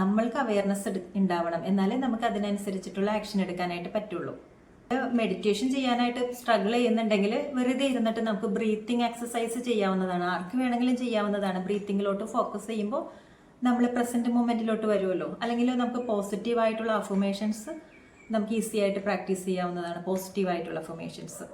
നമ്മൾക്ക് അവയർനെസ് ഉണ്ടാവണം. എന്നാലേ നമുക്ക് അതിനനുസരിച്ചിട്ടുള്ള ആക്ഷൻ എടുക്കാനായിട്ട് പറ്റുള്ളൂ. മെഡിറ്റേഷൻ ചെയ്യാനായിട്ട് സ്ട്രഗിൾ ചെയ്യുന്നുണ്ടെങ്കിൽ വെറുതെ ഇരുന്നിട്ട് നമുക്ക് ബ്രീത്തിങ് എക്സസൈസ് ചെയ്യാവുന്നതാണ്, ആർക്ക് വേണമെങ്കിലും ചെയ്യാവുന്നതാണ്. ബ്രീത്തിങ്ങിലോട്ട് ഫോക്കസ് ചെയ്യുമ്പോൾ നമ്മൾ പ്രസന്റ് മൊമെന്റിലോട്ട് വരുമല്ലോ. അല്ലെങ്കിൽ നമുക്ക് പോസിറ്റീവായിട്ടുള്ള അഫർമേഷൻസ് നമുക്ക് ഈസി ആയിട്ട് പ്രാക്ടീസ് ചെയ്യാവുന്നതാണ്. പോസിറ്റീവായിട്ടുള്ള അഫർമേഷൻസ്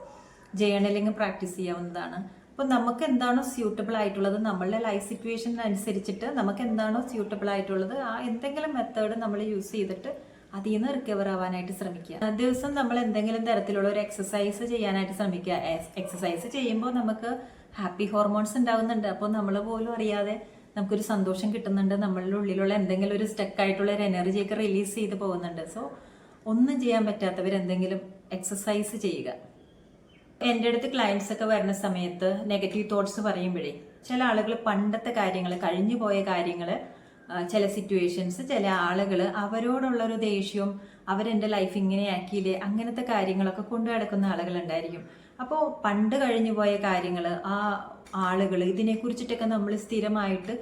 ജേർണലിംഗ് പ്രാക്ടീസ് ചെയ്യാവുന്നതാണ്. അപ്പോൾ നമുക്ക് എന്താണോ സ്യൂട്ടബിൾ ആയിട്ടുള്ളത്, നമ്മളുടെ ലൈഫ് സിറ്റുവേഷൻ അനുസരിച്ചിട്ട് നമുക്ക് എന്താണോ സ്യൂട്ടബിൾ ആയിട്ടുള്ളത്, ആ എന്തെങ്കിലും മെത്തേഡ് നമ്മൾ യൂസ് ചെയ്തിട്ട് അതിൽ നിന്ന് റിക്കവർ ആവാനായിട്ട് ശ്രമിക്കുക. ദിവസം നമ്മൾ എന്തെങ്കിലും തരത്തിലുള്ള ഒരു എക്സസൈസ് ചെയ്യാനായിട്ട് ശ്രമിക്കുക. എക്സസൈസ് ചെയ്യുമ്പോൾ നമുക്ക് ഹാപ്പി ഹോർമോൺസ് ഉണ്ടാകുന്നുണ്ട്. അപ്പോൾ നമ്മൾ പോലും അറിയാതെ നമുക്കൊരു സന്തോഷം കിട്ടുന്നുണ്ട്, നമ്മളുടെ ഉള്ളിലുള്ള എന്തെങ്കിലും ഒരു സ്റ്റക്കായിട്ടുള്ള ഒരു എനർജിയൊക്കെ റിലീസ് ചെയ്ത് പോകുന്നുണ്ട്. സോ ഒന്നും ചെയ്യാൻ പറ്റാത്തവർ എന്തെങ്കിലും എക്സസൈസ് ചെയ്യുക. എൻ്റെ അടുത്ത് ക്ലയൻസ് ഒക്കെ വരുന്ന സമയത്ത് നെഗറ്റീവ് തോട്ട്സ് പറയുമ്പോഴേ ചില ആളുകൾ പണ്ടത്തെ കാര്യങ്ങൾ, കഴിഞ്ഞു പോയ കാര്യങ്ങൾ, ചില സിറ്റുവേഷൻസ്, ചില ആളുകൾ, അവരോടുള്ളൊരു ദേഷ്യവും അവരെൻ്റെ ലൈഫ് ഇങ്ങനെ ആക്കിയില്ലേ, അങ്ങനത്തെ കാര്യങ്ങളൊക്കെ കൊണ്ടു നടക്കുന്ന ആളുകളുണ്ടായിരിക്കും. അപ്പോൾ പണ്ട് കഴിഞ്ഞു പോയ കാര്യങ്ങൾ, ആ ആളുകൾ, ഇതിനെക്കുറിച്ചിട്ടൊക്കെ നമ്മൾ സ്ഥിരമായിട്ട്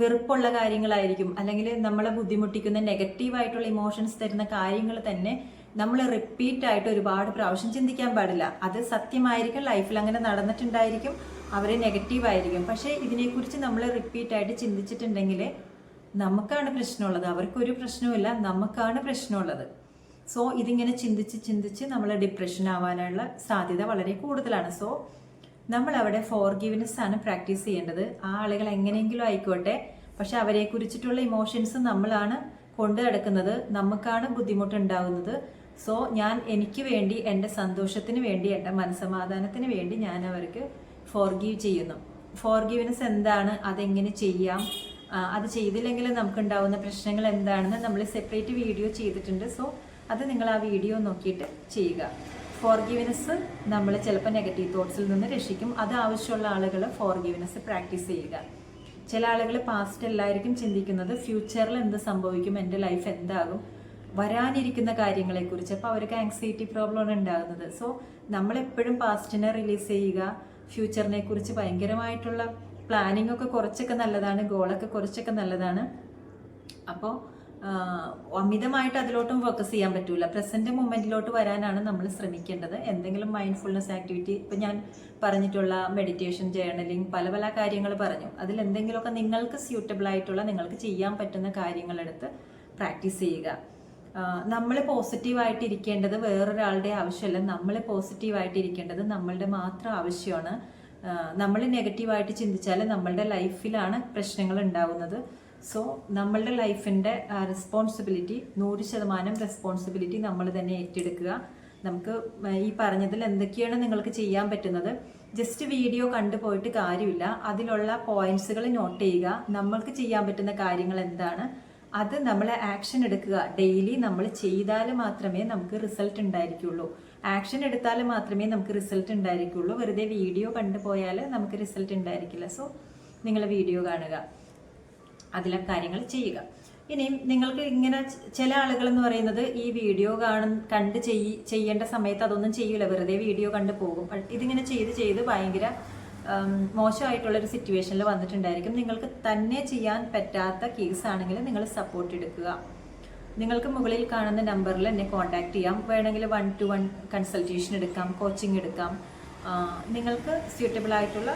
വെറുപ്പുള്ള കാര്യങ്ങളായിരിക്കും, അല്ലെങ്കിൽ നമ്മളെ ബുദ്ധിമുട്ടിക്കുന്ന നെഗറ്റീവായിട്ടുള്ള ഇമോഷൻസ് തരുന്ന കാര്യങ്ങൾ തന്നെ നമ്മൾ റിപ്പീറ്റായിട്ട് ഒരുപാട് പ്രാവശ്യം ചിന്തിക്കാൻ പാടില്ല. അത് സത്യമായിരിക്കും, ലൈഫിൽ അങ്ങനെ നടന്നിട്ടുണ്ടായിരിക്കും, അവർ നെഗറ്റീവായിരിക്കും. പക്ഷേ ഇതിനെക്കുറിച്ച് നമ്മൾ റിപ്പീറ്റായിട്ട് ചിന്തിച്ചിട്ടുണ്ടെങ്കിൽ നമുക്കാണ് പ്രശ്നമുള്ളത്, അവർക്കൊരു പ്രശ്നവുമില്ല, നമുക്കാണ് പ്രശ്നമുള്ളത്. സോ ഇതിങ്ങനെ ചിന്തിച്ച് ചിന്തിച്ച് നമ്മൾ ഡിപ്രഷൻ ആവാനുള്ള സാധ്യത വളരെ കൂടുതലാണ്. സോ നമ്മൾ അവിടെ ഫോർഗിവ്നെസ് ആണ് പ്രാക്ടീസ് ചെയ്യേണ്ടത്. ആ ആളുകൾ എങ്ങനെയെങ്കിലും ആയിക്കോട്ടെ, പക്ഷെ അവരെ കുറിച്ചിട്ടുള്ള ഇമോഷൻസ് നമ്മളാണ് കൊണ്ടു നടക്കുന്നത്, നമുക്കാണ് ബുദ്ധിമുട്ടുണ്ടാകുന്നത്. സോ എനിക്ക് വേണ്ടി, എൻ്റെ സന്തോഷത്തിന് വേണ്ടി, എൻ്റെ മനസ്സമാധാനത്തിന് വേണ്ടി ഞാൻ അവർക്ക് ഫോർഗീവ് ചെയ്യുന്നു. ഫോർഗിവ്നെസ് എന്താണ്, അതെങ്ങനെ ചെയ്യാം, അത് ചെയ്തില്ലെങ്കിൽ നമുക്കുണ്ടാവുന്ന പ്രശ്നങ്ങൾ എന്താണെന്ന് നമ്മൾ സെപ്പറേറ്റ് വീഡിയോ ചെയ്തിട്ടുണ്ട്. സോ അത് നിങ്ങൾ ആ വീഡിയോ നോക്കിയിട്ട് ചെയ്യുക. ഫോർഗിവ്നെസ് നമ്മൾ ചിലപ്പോൾ നെഗറ്റീവ് തോട്ട്സിൽ നിന്ന് രക്ഷിക്കും. അത് ആവശ്യമുള്ള ആളുകൾ ഫോർഗിവ്നെസ് പ്രാക്ടീസ് ചെയ്യുക. ചില ആളുകൾ പാസ്റ്റ് എല്ലാവർക്കും ചിന്തിക്കുന്നത് ഫ്യൂച്ചറിൽ എന്ത് സംഭവിക്കും, എൻ്റെ ലൈഫ് എന്താകും, വരാനിരിക്കുന്ന കാര്യങ്ങളെക്കുറിച്ച്. അപ്പോൾ അവർക്ക് ആങ്സൈറ്റി പ്രോബ്ലമാണ് ഉണ്ടാകുന്നത്. സോ നമ്മളെപ്പോഴും പാസ്റ്റിനെ റിലീസ് ചെയ്യുക. ഫ്യൂച്ചറിനെ കുറിച്ച് ഭയങ്കരമായിട്ടുള്ള പ്ലാനിങ് ഒക്കെ കുറച്ചൊക്കെ നല്ലതാണ്, ഗോളൊക്കെ കുറച്ചൊക്കെ നല്ലതാണ്. അപ്പോൾ അമിതമായിട്ട് അതിലോട്ടും ഫോക്കസ് ചെയ്യാൻ പറ്റൂല. പ്രസന്റ് മൊമെന്റിലോട്ട് വരാനാണ് നമ്മൾ ശ്രമിക്കേണ്ടത്. എന്തെങ്കിലും മൈൻഡ്ഫുൾനെസ് ആക്ടിവിറ്റി, ഇപ്പം ഞാൻ പറഞ്ഞിട്ടുള്ള മെഡിറ്റേഷൻ, ജേർണലിംഗ്, പല പല കാര്യങ്ങൾ പറഞ്ഞു. അതിൽ എന്തെങ്കിലുമൊക്കെ നിങ്ങൾക്ക് സ്യൂട്ടബിൾ ആയിട്ടുള്ള, നിങ്ങൾക്ക് ചെയ്യാൻ പറ്റുന്ന കാര്യങ്ങളെടുത്ത് പ്രാക്ടീസ് ചെയ്യുക. നമ്മൾ പോസിറ്റീവായിട്ട് ഇരിക്കേണ്ടത് വേറൊരാളുടെ ആവശ്യമല്ല, നമ്മൾ പോസിറ്റീവായിട്ട് ഇരിക്കേണ്ടത് നമ്മളുടെ മാത്രം ആവശ്യമാണ്. നമ്മൾ നെഗറ്റീവായിട്ട് ചിന്തിച്ചാൽ നമ്മളുടെ ലൈഫിലാണ് പ്രശ്നങ്ങൾ ഉണ്ടാവുന്നത്. സോ നമ്മളുടെ ലൈഫിൻ്റെ റെസ്പോൺസിബിലിറ്റി 100% റെസ്പോൺസിബിലിറ്റി നമ്മൾ തന്നെ ഏറ്റെടുക്കുക. നമുക്ക് ഈ പറഞ്ഞതിൽ എന്തൊക്കെയാണ് നിങ്ങൾക്ക് ചെയ്യാൻ പറ്റുന്നത്, ജസ്റ്റ് വീഡിയോ കണ്ടു പോയിട്ട് കാര്യമില്ല. അതിലുള്ള പോയിന്റ്സുകൾ നോട്ട് ചെയ്യുക. നമ്മൾക്ക് ചെയ്യാൻ പറ്റുന്ന കാര്യങ്ങൾ എന്താണ്, അത് നമ്മൾ ആക്ഷൻ എടുക്കുക. ഡെയിലി നമ്മൾ ചെയ്താൽ മാത്രമേ നമുക്ക് റിസൾട്ട് ഉണ്ടായിരിക്കുള്ളൂ. ആക്ഷൻ എടുത്താൽ മാത്രമേ നമുക്ക് റിസൾട്ട് ഉണ്ടായിരിക്കുള്ളൂ. വെറുതെ വീഡിയോ കണ്ടു പോയാൽ നമുക്ക് റിസൾട്ട് ഉണ്ടായിരിക്കില്ല. സോ നിങ്ങൾ വീഡിയോ കാണുക, അതിലെ കാര്യങ്ങൾ ചെയ്യുക. ഇനിയും നിങ്ങൾക്ക് ഇങ്ങനെ ചില ആളുകൾ എന്ന് പറയുന്നത് ഈ വീഡിയോ കണ്ട് ചെയ്യേണ്ട സമയത്ത് അതൊന്നും ചെയ്യില്ല, വെറുതെ വീഡിയോ കണ്ട് പോകും. ഇതിങ്ങനെ ചെയ്ത് ഭയങ്കര മോശമായിട്ടുള്ളൊരു സിറ്റുവേഷനിൽ വന്നിട്ടുണ്ടായിരിക്കും. നിങ്ങൾക്ക് തന്നെ ചെയ്യാൻ പറ്റാത്ത കേസാണെങ്കിൽ നിങ്ങൾ സപ്പോർട്ട് എടുക്കുക. നിങ്ങൾക്ക് മുകളിൽ കാണുന്ന നമ്പറിൽ എന്നെ കോൺടാക്ട് ചെയ്യാം. വേണമെങ്കിൽ 1-to-1 കൺസൾട്ടേഷൻ എടുക്കാം, കോച്ചിങ് എടുക്കാം. നിങ്ങൾക്ക് സ്യൂട്ടബിൾ ആയിട്ടുള്ള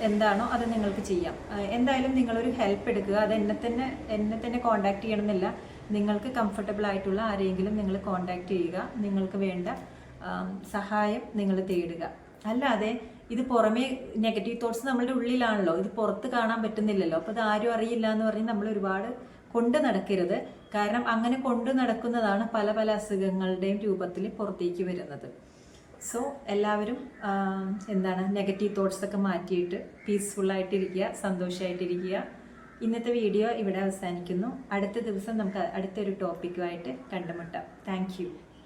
എന്താണോ അത് നിങ്ങൾക്ക് ചെയ്യാം. എന്തായാലും നിങ്ങളൊരു ഹെൽപ്പ് എടുക്കുക. അത് എന്നെ തന്നെ കോൺടാക്ട് ചെയ്യണമെന്നില്ല. നിങ്ങൾക്ക് കംഫർട്ടബിൾ ആയിട്ടുള്ള ആരെങ്കിലും നിങ്ങൾ കോൺടാക്ട് ചെയ്യുക. നിങ്ങൾക്ക് വേണ്ട സഹായം നിങ്ങൾ തേടുക. അല്ലാതെ ഇത് പുറമേ നെഗറ്റീവ് തോട്ട്സ് നമ്മളുടെ ഉള്ളിലാണല്ലോ, ഇത് പുറത്ത് കാണാൻ പറ്റുന്നില്ലല്ലോ. അപ്പോൾ ഇത് ആരും അറിയില്ല എന്ന് പറഞ്ഞ് നമ്മൾ ഒരുപാട് കൊണ്ട് നടക്കരുത്. കാരണം അങ്ങനെ കൊണ്ട് നടക്കുന്നതാണ് പല പല അസുഖങ്ങളുടെയും രൂപത്തിൽ പുറത്തേക്ക് വരുന്നത്. സോ എല്ലാവരും നെഗറ്റീവ് തോട്ട്സ് ഒക്കെ മാറ്റിയിട്ട് പീസ്ഫുള്ളായിട്ടിരിക്കുക, സന്തോഷമായിട്ടിരിക്കുക. ഇന്നത്തെ വീഡിയോ ഇവിടെ അവസാനിക്കുന്നു. അടുത്ത ദിവസം നമുക്ക് അടുത്തൊരു ടോപ്പിക്കുമായിട്ട് കണ്ടുമുട്ടാം. Thank you.